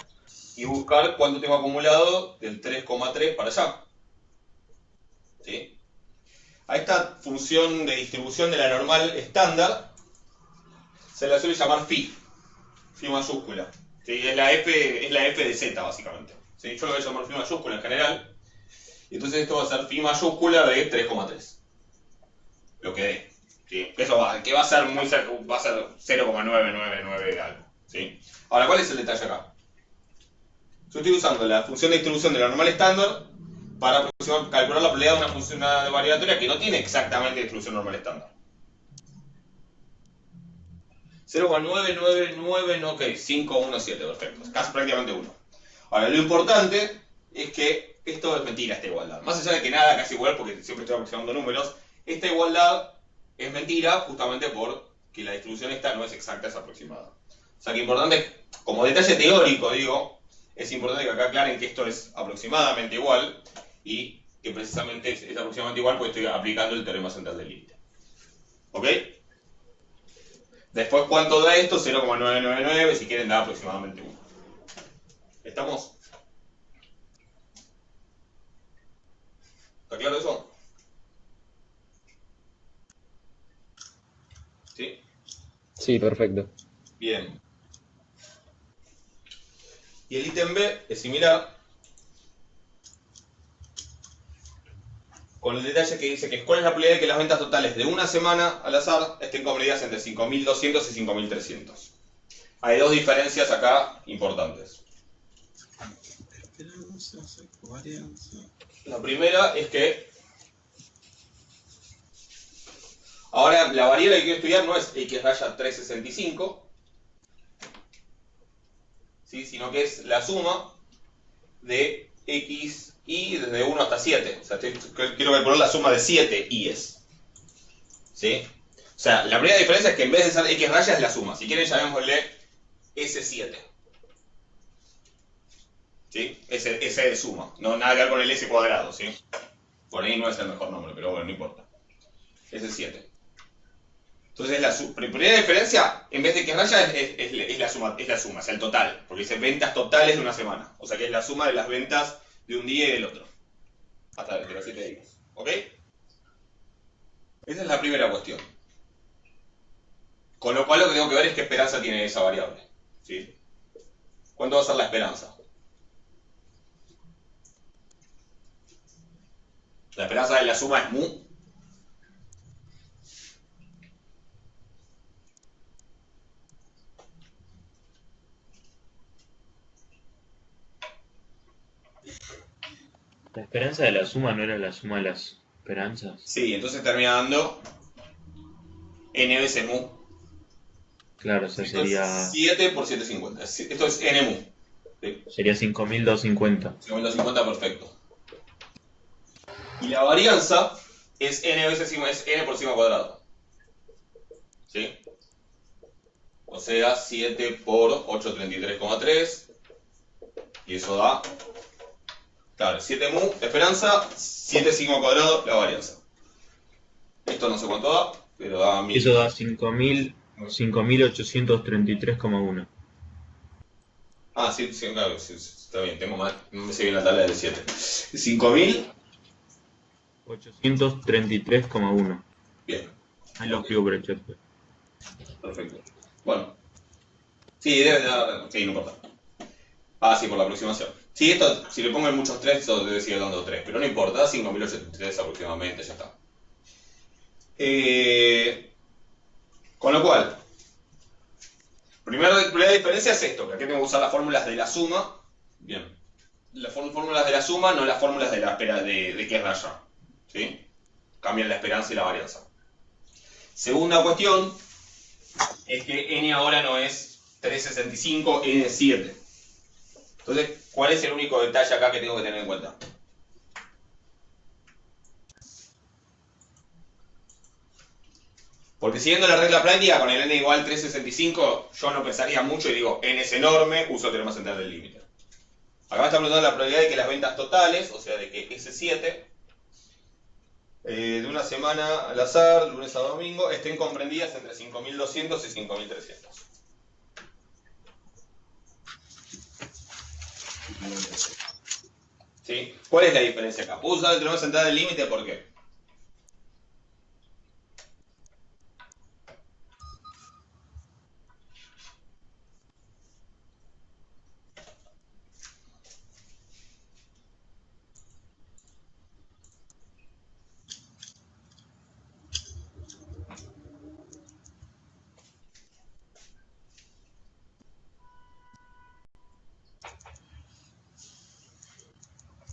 y buscar cuánto tengo acumulado del 3,3 para allá. ¿Sí? A esta función de distribución de la normal estándar se la suele llamar phi mayúscula. ¿Sí? Es la f de z, básicamente. ¿Sí? Yo lo voy a llamar phi mayúscula en general. Y entonces esto va a ser phi mayúscula de 3,3. Lo que dé. ¿Sí? Eso que va a ser muy cerca, va a ser 0,999 algo. ¿Sí? Ahora, ¿cuál es el detalle acá? Yo estoy usando la función de distribución de la normal estándar para calcular la probabilidad de una función de variatoria que no tiene exactamente distribución normal estándar. 0,999, no, ok, 517, perfecto. Es casi prácticamente 1. Ahora, lo importante es que esto es mentira, esta igualdad. Más allá de que nada casi igual, porque siempre estoy aproximando números, esta igualdad es mentira justamente porque la distribución esta no es exacta, es aproximada. O sea que importante, como detalle teórico, digo, es importante que acá aclaren que esto es aproximadamente igual y que precisamente es aproximadamente igual porque estoy aplicando el teorema central del límite. ¿Ok? Después, ¿cuánto da esto? 0,999, si quieren da aproximadamente 1. ¿Estamos? ¿Está claro eso? ¿Sí? Sí, perfecto. Bien. Y el ítem B es similar, con el detalle que dice que cuál es la probabilidad de que las ventas totales de una semana al azar estén comprometidas entre 5.200 y 5.300. Hay dos diferencias acá importantes. La primera es que ahora la variable que quiero estudiar no es x raya 365, ¿sí? Sino que es la suma de x y desde 1 hasta 7. O sea, quiero calcular la suma de 7 i's. ¿Sí? O sea, la primera diferencia es que en vez de ser x raya es la suma. Si quieren llamémosle S7. ¿Sí? S de suma. No nada que ver con el S cuadrado, ¿sí? Por ahí no es el mejor nombre, pero bueno, no importa. S7. Entonces la primera diferencia, en vez de que raya, es la suma, o sea, el total. Porque dice ventas totales de una semana. O sea que es la suma de las ventas de un día y del otro. Hasta de los 7 días. ¿Ok? Esa es la primera cuestión. Con lo cual lo que tengo que ver es qué esperanza tiene esa variable. ¿Sí? ¿Cuánto va a ser la esperanza? La esperanza de la suma es mu. La esperanza de la suma no era la suma de las esperanzas. Sí, entonces termina dando n veces mu. Claro, o sea, Esto es sería 7 por 750. Esto es n mu. ¿Sí? sería 5250. 50, perfecto. Y la varianza es n veces sigma, es n por sigma cuadrado. ¿Sí? O sea, 7 por 833,3. Y eso da... Claro, 7 mu, la esperanza, 7 sigma cuadrado, la varianza. Esto no sé cuánto da, pero da 1000. Eso da 5833,1. Ah, sí, sí, claro, sí, sí, está bien, tengo mal, no me sé bien la tabla del 7. 5000, 833,1. bien, Ahí lo escribo por el chat. perfecto. Bueno, sí, debe dar, sí, no importa. Ah, sí, por la aproximación. Sí, esto, si le pongo en muchos 3, esto debe seguir dando 3, pero no importa, da 5083 aproximadamente, ya está. Con lo cual, primera diferencia es esto, que aquí tengo que usar las fórmulas de la suma. Bien. Las fórmulas de la suma, no las fórmulas de la espera de qué raya. ¿Sí? Cambian la esperanza y la varianza. Segunda cuestión es que n ahora no es 365, n es 7. Entonces, ¿cuál es el único detalle acá que tengo que tener en cuenta? Porque siguiendo la regla práctica, con el n igual 365, yo no pensaría mucho y digo, n es enorme, uso teorema central del límite. Acá me está preguntando la probabilidad de que las ventas totales, o sea, de que S7, de una semana al azar, lunes a domingo, estén comprendidas entre 5.200 y 5.300. ¿Sí? ¿Cuál es la diferencia acá? Puedo usar el teorema central del límite, ¿por qué?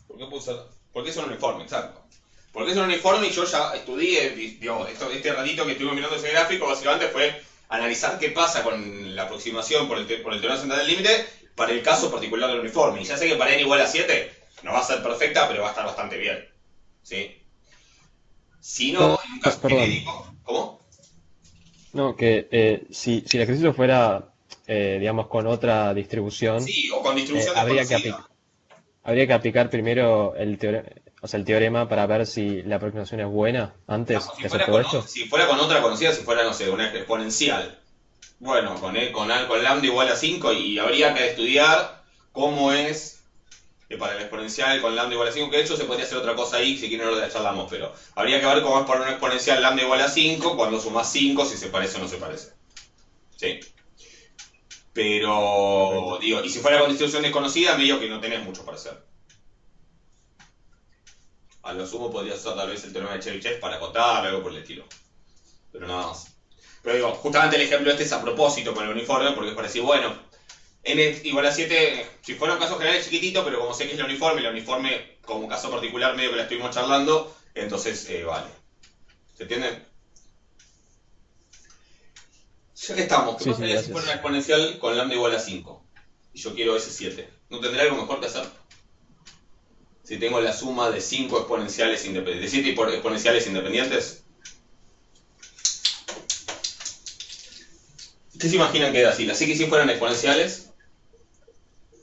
¿Por qué puedo usar? Porque es un uniforme, exacto. Porque es un uniforme y yo ya estudié, digamos, este ratito que estuve mirando ese gráfico, básicamente fue analizar qué pasa con la aproximación por el teorema central del límite para el caso particular del uniforme. Y ya sé que para n igual a 7 no va a ser perfecta, pero va a estar bastante bien. ¿Sí? Si no, en un caso Perdón. genérico... ¿Cómo? No, que si el ejercicio fuera, digamos, con otra distribución, Sí, o con distribución habría desconocida. habría que aplicar primero el teorema para ver si la aproximación es buena antes No, de hacer todo esto. si fuera con otra conocida, si fuera, no sé, una exponencial. Bueno, con lambda igual a 5 y habría que estudiar cómo es para el exponencial con lambda igual a 5, que de hecho se podría hacer otra cosa ahí, si quieren ahora la charlamos, pero habría que ver cómo es para una exponencial lambda igual a 5, cuando sumas 5, si se parece o no se parece. Sí. Pero, digo, y si fuera con distribución desconocida, medio que no tenés mucho para hacer. A lo sumo podrías usar tal vez el teorema de Chebyshev para acotar, algo por el estilo. Pero nada más. Pero digo, justamente el ejemplo este es a propósito con el uniforme, porque es para decir, bueno, n igual a 7, si fuera un caso general es chiquitito, pero como sé que es el uniforme como caso particular medio que la estuvimos charlando, entonces vale. ¿Se entiende? Ya que estamos, ¿qué Sí, sí, pasaría si gracias. fuera una exponencial con lambda igual a 5? Y yo quiero ese 7. ¿No tendré algo mejor que hacer? Si tengo la suma de 5 exponenciales independientes, de 7 exponenciales independientes. Ustedes se imaginan que era así. Las x y fueran exponenciales,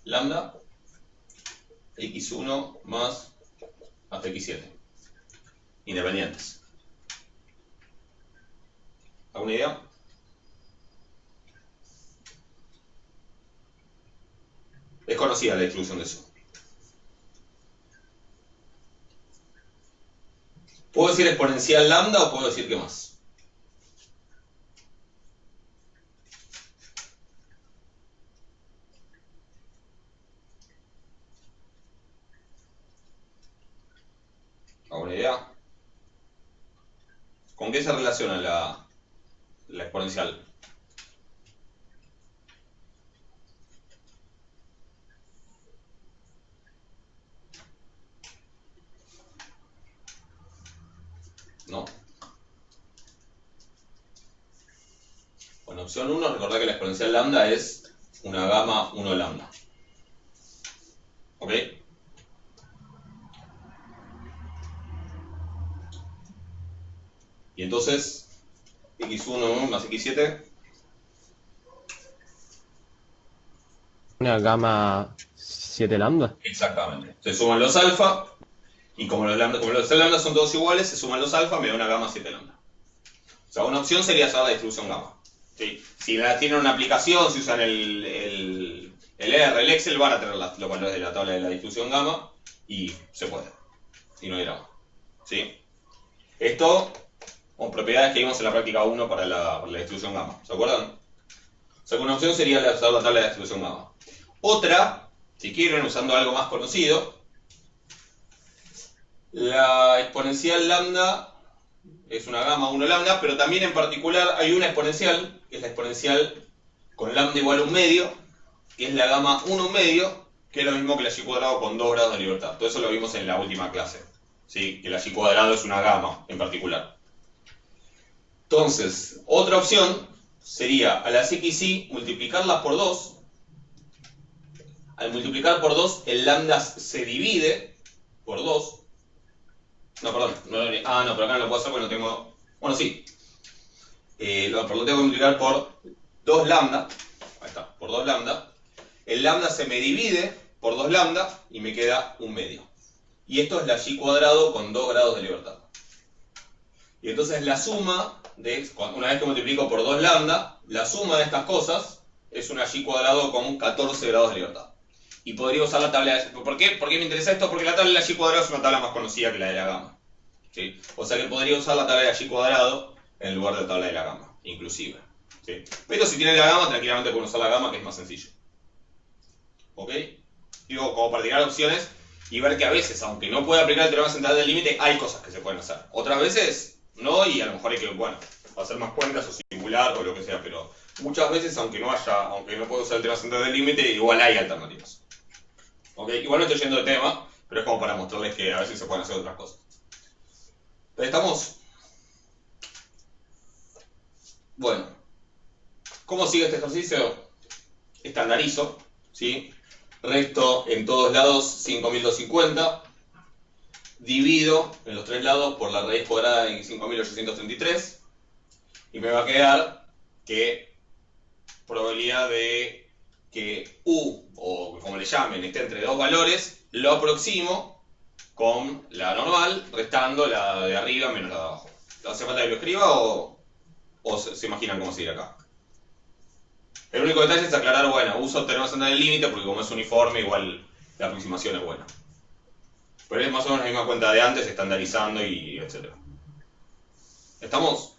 lambda, x1 más hasta x7. Independientes. ¿Alguna idea? Es conocida la distribución de eso. ¿Puedo decir exponencial lambda o puedo decir qué más? ¿Alguna idea? ¿Con qué se relaciona la exponencial? ¿No? Bueno, opción 1, recordad que la exponencial lambda es una gamma 1 lambda. ¿Ok? Y entonces, x1 más x7, Una gamma 7 lambda. exactamente. Se suman los alfa, y como los lambda son todos iguales, se suman los alfa, me da una gamma 7 lambda. O sea, una opción sería usar la distribución gamma. ¿Sí? Si tienen una aplicación, si usan el R, el Excel, van a tener los valores de la tabla de la distribución gamma, y se puede. Y no hay drama. ¿Sí? Esto con propiedades que vimos en la práctica 1 para la distribución gamma. ¿Se acuerdan? O sea, que una opción sería usar la tabla de la distribución gamma. Otra, si quieren, usando algo más conocido, la exponencial lambda es una gamma 1 lambda, pero también en particular hay una exponencial, que es la exponencial con lambda igual a un medio, que es la gamma 1 un medio, que es lo mismo que la y cuadrado con 2 grados de libertad. Todo eso lo vimos en la última clase. ¿Sí? Que la y cuadrado es una gamma en particular. Entonces, otra opción sería a las x y multiplicarlas por 2. Al multiplicar por 2, el lambda se divide por 2. No, perdón. No, pero acá no lo puedo hacer porque no tengo... Bueno, sí. Lo tengo que multiplicar por 2 lambda. Ahí está, por 2 lambda. El lambda se me divide por 2 lambda y me queda un medio. Y esto es la y cuadrado con 2 grados de libertad. Y entonces la suma, una vez que multiplico por 2 lambda, la suma de estas cosas es una y cuadrado con 14 grados de libertad. Y podría usar la tabla de... ¿Por qué me interesa esto? Porque la tabla de la y cuadrado es una tabla más conocida que la de la gamma. ¿Sí? O sea que podría usar la tabla de la y cuadrado en lugar de la tabla de la gamma, inclusive. ¿Sí? Pero si tienen la gamma, tranquilamente pueden usar la gamma, que es más sencillo. ¿Ok? Digo, como para tirar opciones y ver que a veces, aunque no pueda aplicar el teorema central del límite, hay cosas que se pueden hacer. Otras veces no, y a lo mejor hay que, bueno, hacer más cuentas o simular o lo que sea, pero muchas veces, aunque no pueda usar el teorema central del límite, igual hay alternativas. ¿Ok? Igual no estoy yendo de tema, pero es como para mostrarles que a veces se pueden hacer otras cosas. ¿Estamos? Bueno, ¿cómo sigue este ejercicio? Estandarizo, ¿sí? Resto en todos lados 5250, divido en los tres lados por la raíz cuadrada de 5833 y me va a quedar que probabilidad de que U, o como le llamen, esté entre dos valores, lo aproximo con la normal, restando la de arriba menos la de abajo. ¿Hace falta que lo escriba o se imaginan cómo seguir acá? El único detalle es aclarar, bueno, uso teorema central del límite porque como es uniforme, igual la aproximación es buena. Pero es más o menos la misma cuenta de antes, estandarizando y etc. ¿Estamos?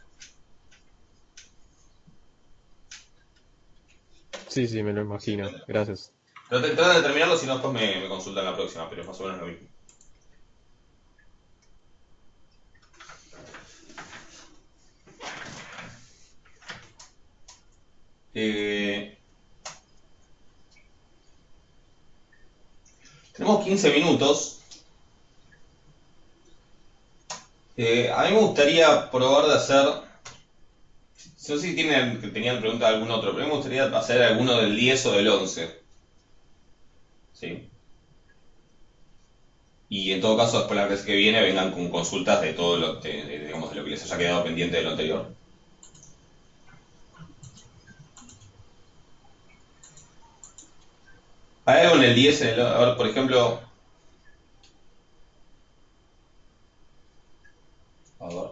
Sí, sí, me lo imagino. Gracias. Traten de terminarlo, si no después me consultan la próxima, pero es más o menos lo mismo. Tenemos 15 minutos. A mí me gustaría probar de hacer... No sé si tenían pregunta de algún otro, pero a mí me gustaría hacer alguno del 10 o del 11. ¿Sí? Y en todo caso, después la vez que viene vengan con consultas de todo digamos, de lo que les haya quedado pendiente de lo anterior. Hay algo en el 10, a ver, por ejemplo, a ver,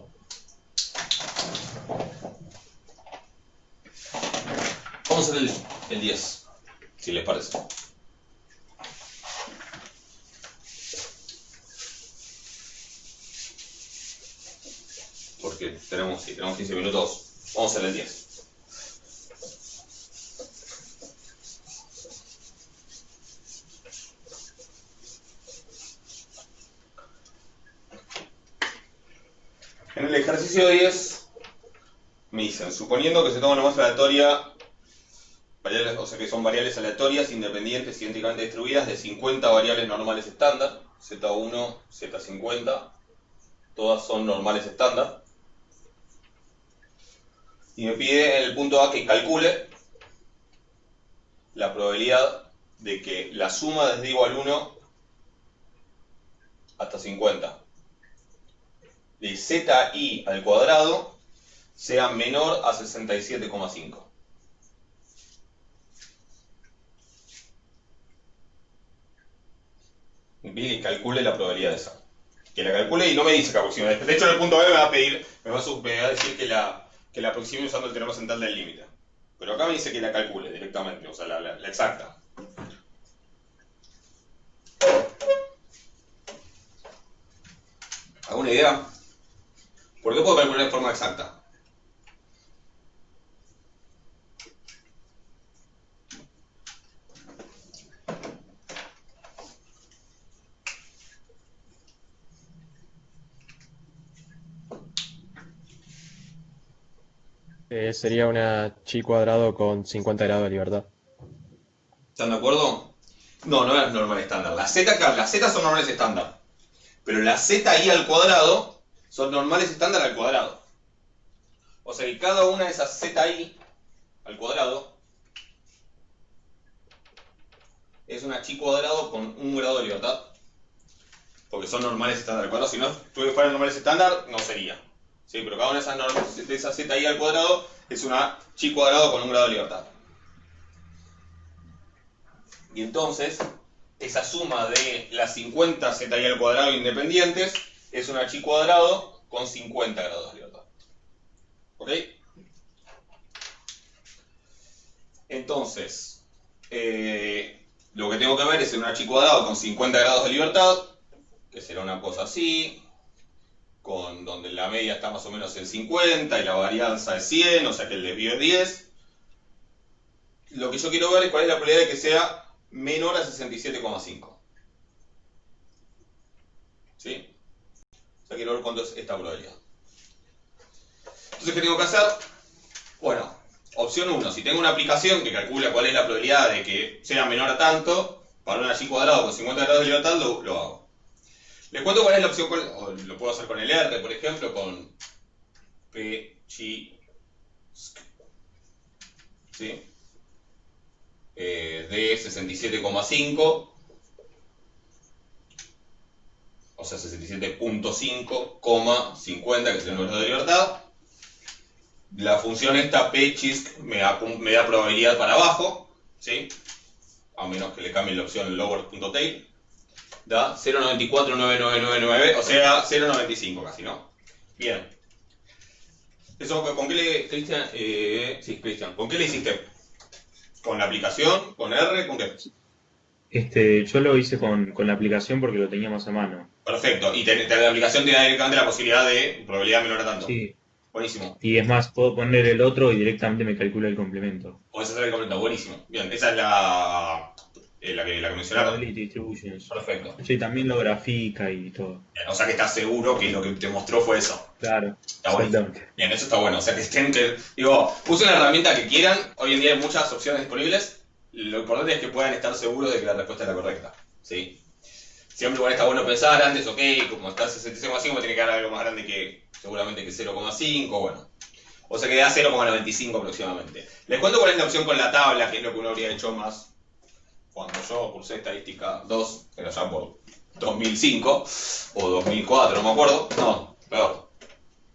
vamos a hacer el 10, si les parece. Porque tenemos 15 minutos, vamos a hacer el 10. En el ejercicio 10 me dicen, suponiendo que se toma una muestra aleatoria, variables, o sea que son variables aleatorias, independientes, idénticamente distribuidas, de 50 variables normales estándar, Z1, Z50, todas son normales estándar, y me pide en el punto A que calcule la probabilidad de que la suma desde igual 1 hasta 50 de zi al cuadrado sea menor a 67,5. Me pide que calcule la probabilidad de esa. Que la calcule y no me dice que aproxime. De hecho, en el punto B me va a pedir, me va a decir que la aproxime usando el teorema central del límite. Pero acá me dice que la calcule directamente, o sea, la exacta. ¿Alguna idea? ¿Por qué puedo calcular en forma exacta? Sería una chi cuadrado con 50 grados de libertad. ¿Están de acuerdo? No, no es normal estándar. Las Z son normales estándar. Pero las zi al cuadrado son normales estándar al cuadrado. O sea que cada una de esas zi al cuadrado es una chi cuadrado con 1 grado de libertad. Porque son normales estándar al cuadrado. Si no fueran normales estándar, no sería. ¿Sí? Pero cada una de esas zi al cuadrado es una chi cuadrado con 1 grado de libertad. Y entonces, esa suma de las 50 zi al cuadrado independientes es una chi cuadrado con 50 grados de libertad. ¿Ok? Entonces, lo que tengo que ver es una chi cuadrado con 50 grados de libertad, que será una cosa así, con donde la media está más o menos en 50 y la varianza es 100, o sea que el desvío es 10. Lo que yo quiero ver es cuál es la probabilidad de que sea menor a 67,5. ¿Sí? O sea, quiero ver cuánto es esta probabilidad. Entonces, ¿qué tengo que hacer? Bueno, opción 1. Si tengo una aplicación que calcula cuál es la probabilidad de que sea menor a tanto, para una chi cuadrado con 50 grados de libertad, lo hago. Les cuento cuál es la opción, o lo puedo hacer con el R, por ejemplo, con P, chi, ¿sí? De 67,5, o sea 67,5, que es el número de libertad. La función esta pchisk me da probabilidad para abajo, ¿sí? A menos que le cambie la opción lower.tail. Da 0,949999, o sea 0,95 casi, ¿no? Bien. Eso, ¿con qué le, Cristian? Sí, Cristian. ¿Con qué le hiciste? ¿Con la aplicación? ¿Con R? ¿Con qué? Yo lo hice con la aplicación porque lo tenía más a mano. Perfecto. Y la aplicación te da directamente la posibilidad de probabilidad menor a tanto. Sí. Buenísimo. Y es más, puedo poner el otro y directamente me calcula el complemento. Podés hacer el completo. Buenísimo. Bien, esa es la que mencionaba. Probability distributions. Perfecto. Sí, también lo grafica y todo. Bien, o sea que estás seguro que lo que te mostró fue eso. Claro. Está bueno. Exactamente. Bien, eso está bueno. O sea que digo, usen la herramienta que quieran. Hoy en día hay muchas opciones disponibles. Lo importante es que puedan estar seguros de que la respuesta es la correcta. ¿Sí? Siempre igual está bueno pensar antes, ok, como está 66,5 me tiene que dar algo más grande que seguramente que 0,5, bueno. O sea que da 0,95 aproximadamente. Les cuento cuál es la opción con la tabla, que es lo que uno habría hecho más cuando yo cursé estadística 2, era ya por 2005 o 2004, no me acuerdo. No, peor.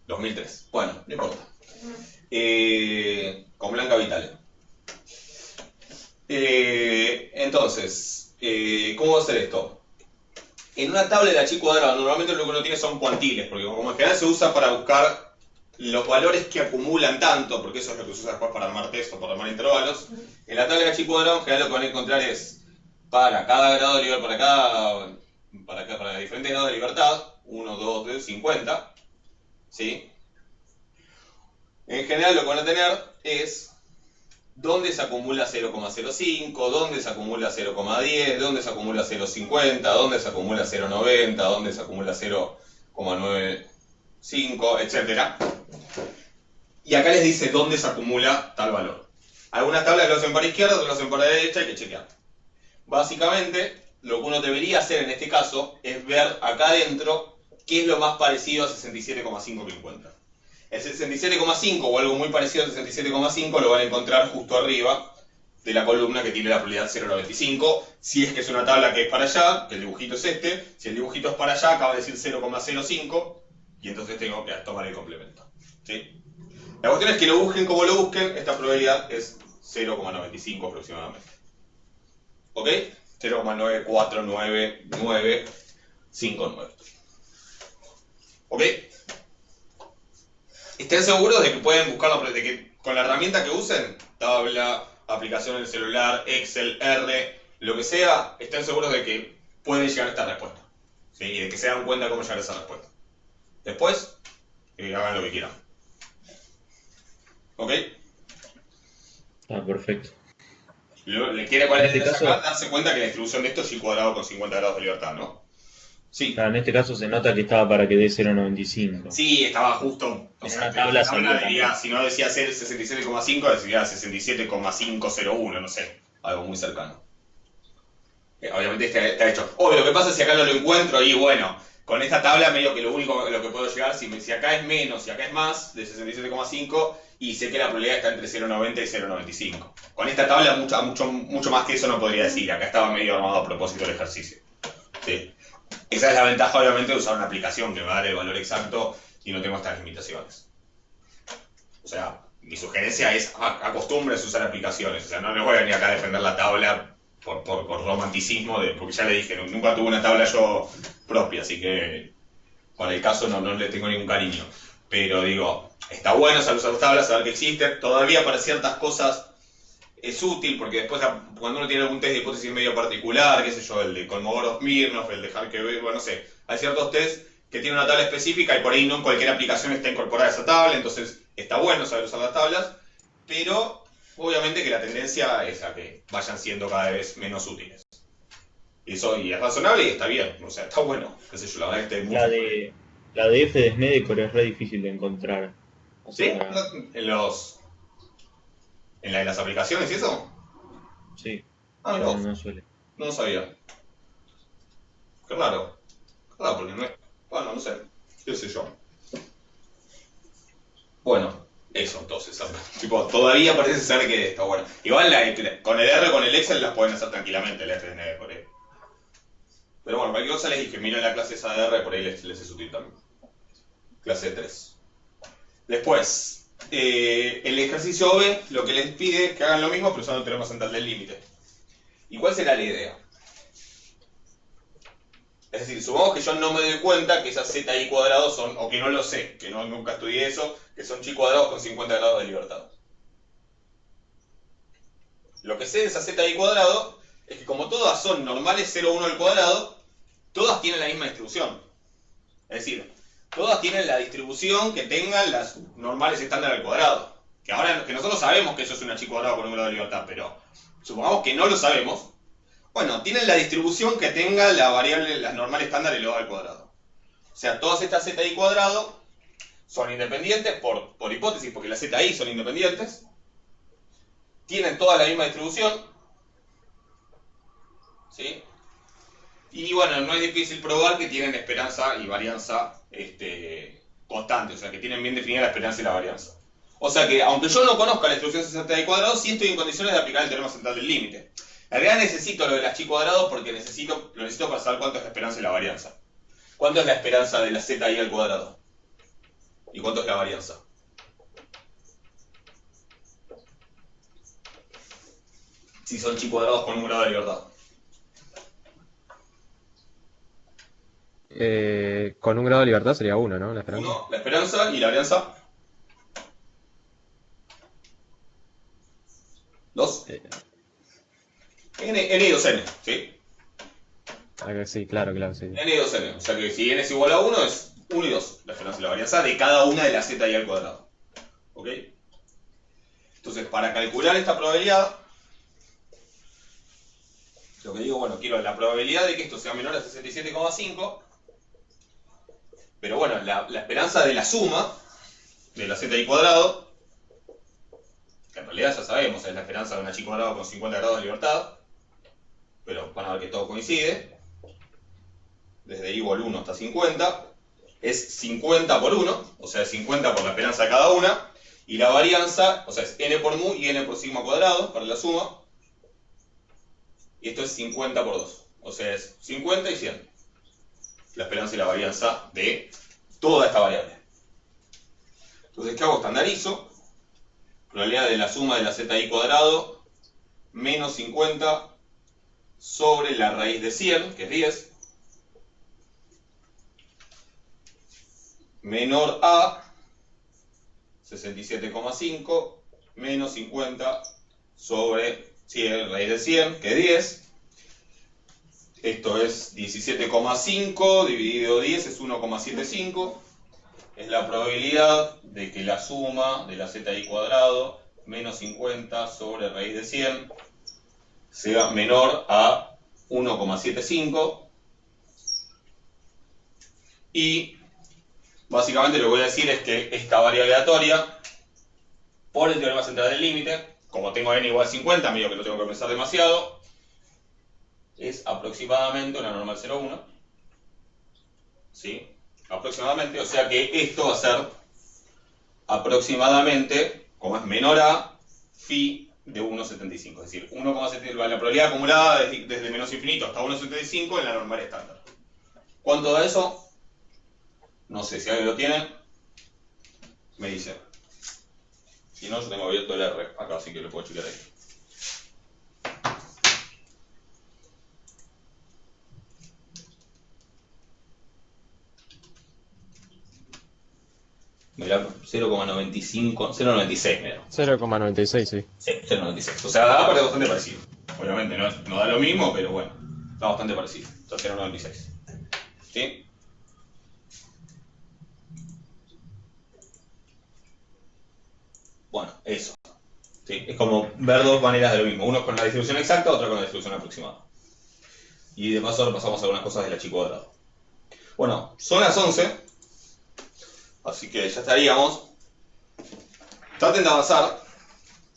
2003. Bueno, no importa. Con Blanca Vitale. Entonces, Entonces, ¿cómo va a ser esto? En una tabla de la chi cuadrada normalmente lo que uno tiene son cuantiles, porque como en general se usa para buscar los valores que acumulan tanto, porque eso es lo que se usa después para armar texto, para armar intervalos. En la tabla de la chi cuadrada en general lo que van a encontrar es para cada grado de libertad, para diferentes grados de libertad, 1, 2, 3, 50, ¿sí? En general lo que van a tener es dónde se acumula 0,05, dónde se acumula 0,10, dónde se acumula 0,50, dónde se acumula 0,90, dónde se acumula 0,95, etc. Y acá les dice dónde se acumula tal valor. Algunas tablas lo hacen para izquierda, otras lo hacen para derecha, hay que chequear. Básicamente, lo que uno debería hacer en este caso es ver acá adentro qué es lo más parecido a 67,5 que encuentra. El 67,5 o algo muy parecido al 67,5 lo van a encontrar justo arriba de la columna que tiene la probabilidad 0,95. Si es que es una tabla que es para allá, que el dibujito es este. Si el dibujito es para allá, acaba de decir 0,05 y entonces tengo que tomar el complemento. ¿Sí? La cuestión es que lo busquen como lo busquen, esta probabilidad es 0,95 aproximadamente. ¿Ok? 0,94959. ¿Ok? Estén seguros de que pueden buscarlo, de que con la herramienta que usen, tabla, aplicación en el celular, Excel, R, lo que sea, estén seguros de que pueden llegar a esta respuesta. ¿Sí? Y de que se dan cuenta de cómo llegar a esa respuesta. Después, hagan lo que quieran. ¿Ok? Perfecto. Le quiere poner En este caso, darse cuenta que la distribución de esto es y cuadrado con 50 grados de libertad, ¿no? Sí. claro, en este caso se nota que estaba para que dé 0,95. Sí, estaba justo. O En sea, una tabla la salía diría, también. si no decía ser 67,5, decía 67,501, no sé. Algo muy cercano. Obviamente está hecho. Obvio, lo que pasa es que acá no lo encuentro y bueno, con esta tabla medio que lo único lo que puedo llegar, si acá es menos, si acá es más de 67,5 y sé que la probabilidad está entre 0,90 y 0,95. Con esta tabla mucho más que eso no podría decir. Acá estaba medio armado a propósito del ejercicio. ¿Sí? Esa es la ventaja obviamente de usar una aplicación que me va a dar el valor exacto y no tengo estas limitaciones. O sea, mi sugerencia es acostumbres a usar aplicaciones. O sea, no les voy a venir acá a defender la tabla por romanticismo, porque ya le dije, nunca tuve una tabla yo propia, así que para el caso no le tengo ningún cariño. Pero digo, está bueno saber usar tablas, saber que existen. Todavía para ciertas cosas es útil, porque después cuando uno tiene algún test de hipótesis medio particular, qué sé yo, el de Kolmogorov-Smirnov, el de Harkevich, bueno, no sé, hay ciertos test que tienen una tabla específica y por ahí no en cualquier aplicación está incorporada esa tabla, entonces está bueno saber usar las tablas, pero obviamente que la tendencia es a que vayan siendo cada vez menos útiles. Y eso y es razonable y está bien, o sea, está bueno, qué sé yo, la verdad que está La de F de Snedeker es re difícil de encontrar. O ¿Sí? sea, ¿En la de las aplicaciones y eso? sí, Ah, no suele. no sabía. Qué raro. Claro, porque no es... Bueno, no sé. ¿Qué sé yo? Bueno, eso entonces. Tipo, todavía parece ser que está bueno. Igual con el R, con el Excel las pueden hacer tranquilamente, el FND por ahí. Pero bueno, cualquier cosa les dije, miren la clase esa de R, por ahí les es útil también. Clase 3. Después, el ejercicio B lo que les pide es que hagan lo mismo, pero usando el teorema central del límite. ¿Y cuál será la idea? Es decir, supongamos que yo no me doy cuenta que esas z y cuadrados son, o que no lo sé, que nunca estudié eso, que son chi cuadrados con 50 grados de libertad. Lo que sé de esa z y cuadrado es que como todas son normales 0,1 al cuadrado, todas tienen la misma distribución. Es decir, todas tienen la distribución que tengan las normales estándar al cuadrado. Que ahora que nosotros sabemos que eso es una chi cuadrado con un grado de libertad, pero supongamos que no lo sabemos. Bueno, tienen la distribución que tenga la variable, las normales estándar elevado al cuadrado. O sea, todas estas zi cuadrado son independientes por hipótesis, porque las zi son independientes. Tienen toda la misma distribución. ¿Sí? Y bueno, no es difícil probar que tienen esperanza y varianza constante, o sea, que tienen bien definida la esperanza y la varianza. O sea que, aunque yo no conozca la distribución 60 de cuadrado, sí estoy en condiciones de aplicar el teorema central del límite. En realidad necesito lo de las chi cuadrado porque lo necesito para saber cuánto es la esperanza y la varianza. ¿Cuánto es la esperanza de la z i al cuadrado? ¿Y cuánto es la varianza? Si son chi cuadrados con un grado de libertad. Con un grado de libertad sería uno, ¿no? La esperanza. 1, la esperanza, y la varianza, 2. Eh, N y 2N, ¿sí? sí, claro, sí. N y 2N. O sea que si N es igual a 1, es 1 y 2. La esperanza y la varianza de cada una de las z y al cuadrado. ¿Ok? Entonces, para calcular esta probabilidad, lo que digo, bueno, quiero la probabilidad de que esto sea menor a 67,5. Pero bueno, la esperanza de la suma de la z y cuadrado, que en realidad ya sabemos, es la esperanza de una chi cuadrado con 50 grados de libertad, pero van a ver que todo coincide, desde i igual 1 hasta 50, es 50 por 1, o sea, es 50 por la esperanza de cada una, y la varianza, o sea, es n por mu y n por sigma cuadrado para la suma, y esto es 50 por 2, o sea, es 50 y 100, la esperanza y la varianza de toda esta variable. Entonces, ¿qué hago? Estandarizo. Probabilidad de la suma de la z_i cuadrado menos 50 sobre la raíz de 100, que es 10, menor a 67,5 menos 50 sobre 100, raíz de 100, que es 10. Esto es 17,5 dividido 10 es 1,75. Es la probabilidad de que la suma de la z_i cuadrado menos 50 sobre raíz de 100 sea menor a 1,75. Y básicamente lo que voy a decir es que esta variable aleatoria, por el teorema central del límite, como tengo n igual a 50, medio que no tengo que pensar demasiado, es aproximadamente una normal 0,1. ¿Sí? Aproximadamente, o sea que esto va a ser aproximadamente, como es menor a, phi de 1,75. Es decir, 1,75, la probabilidad acumulada desde menos infinito hasta 1,75 en la normal estándar. ¿Cuánto da eso? No sé, si alguien lo tiene, me dice. Si no, yo tengo abierto el R acá, así que lo puedo chequear ahí. Mirá, 0,95, 0,96 me da. 0,96, sí. Sí, 0,96. O sea, da bastante parecido. Obviamente no da lo mismo, pero bueno, da bastante parecido. O sea, 0,96. ¿Sí? Bueno, eso. ¿Sí? Es como ver dos maneras de lo mismo. Uno con la distribución exacta, otro con la distribución aproximada. Y de paso repasamos algunas cosas de la chi cuadrado. Bueno, son las 11. Así que ya estaríamos. Traten de avanzar.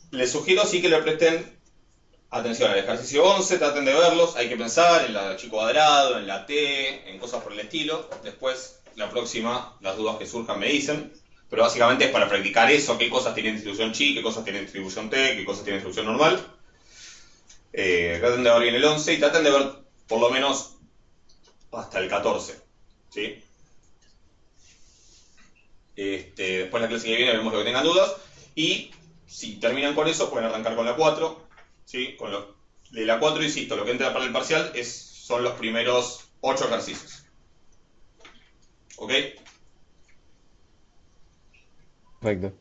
Les sugiero sí que le presten atención al ejercicio 11, traten de verlos. Hay que pensar en la chi cuadrado, en la t, en cosas por el estilo. Después, la próxima, las dudas que surjan me dicen. Pero básicamente es para practicar eso, qué cosas tienen distribución chi, qué cosas tienen distribución t, qué cosas tienen distribución normal. Traten de ver bien el 11 y traten de ver por lo menos hasta el 14. ¿Sí? Después la clase que viene vemos lo que tengan dudas. Y si terminan con eso, pueden arrancar con la 4. ¿Sí? De la 4, insisto, lo que entra para el parcial son los primeros 8 ejercicios. ¿Ok? Perfecto.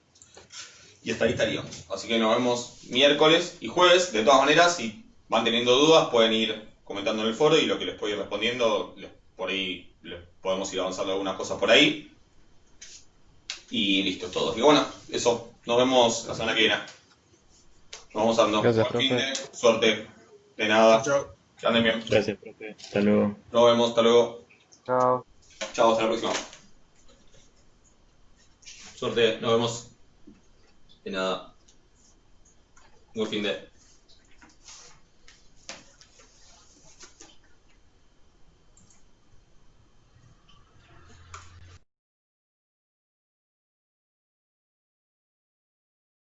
Y hasta ahí estaríamos. Así que nos vemos miércoles y jueves. De todas maneras, si van teniendo dudas, pueden ir comentando en el foro y lo que les puedo ir respondiendo, por ahí les podemos ir avanzando algunas cosas por ahí. Y listo, todo. Y bueno, eso. Nos vemos la semana que viene. Nos vamos dando. Gracias, Buen fin profe. de suerte. De nada. Chao. Que anden bien. Gracias, profe. Hasta luego. Nos vemos. Hasta luego. Chao. Chao, hasta la próxima. Suerte. Nos vemos. De nada. Buen fin de.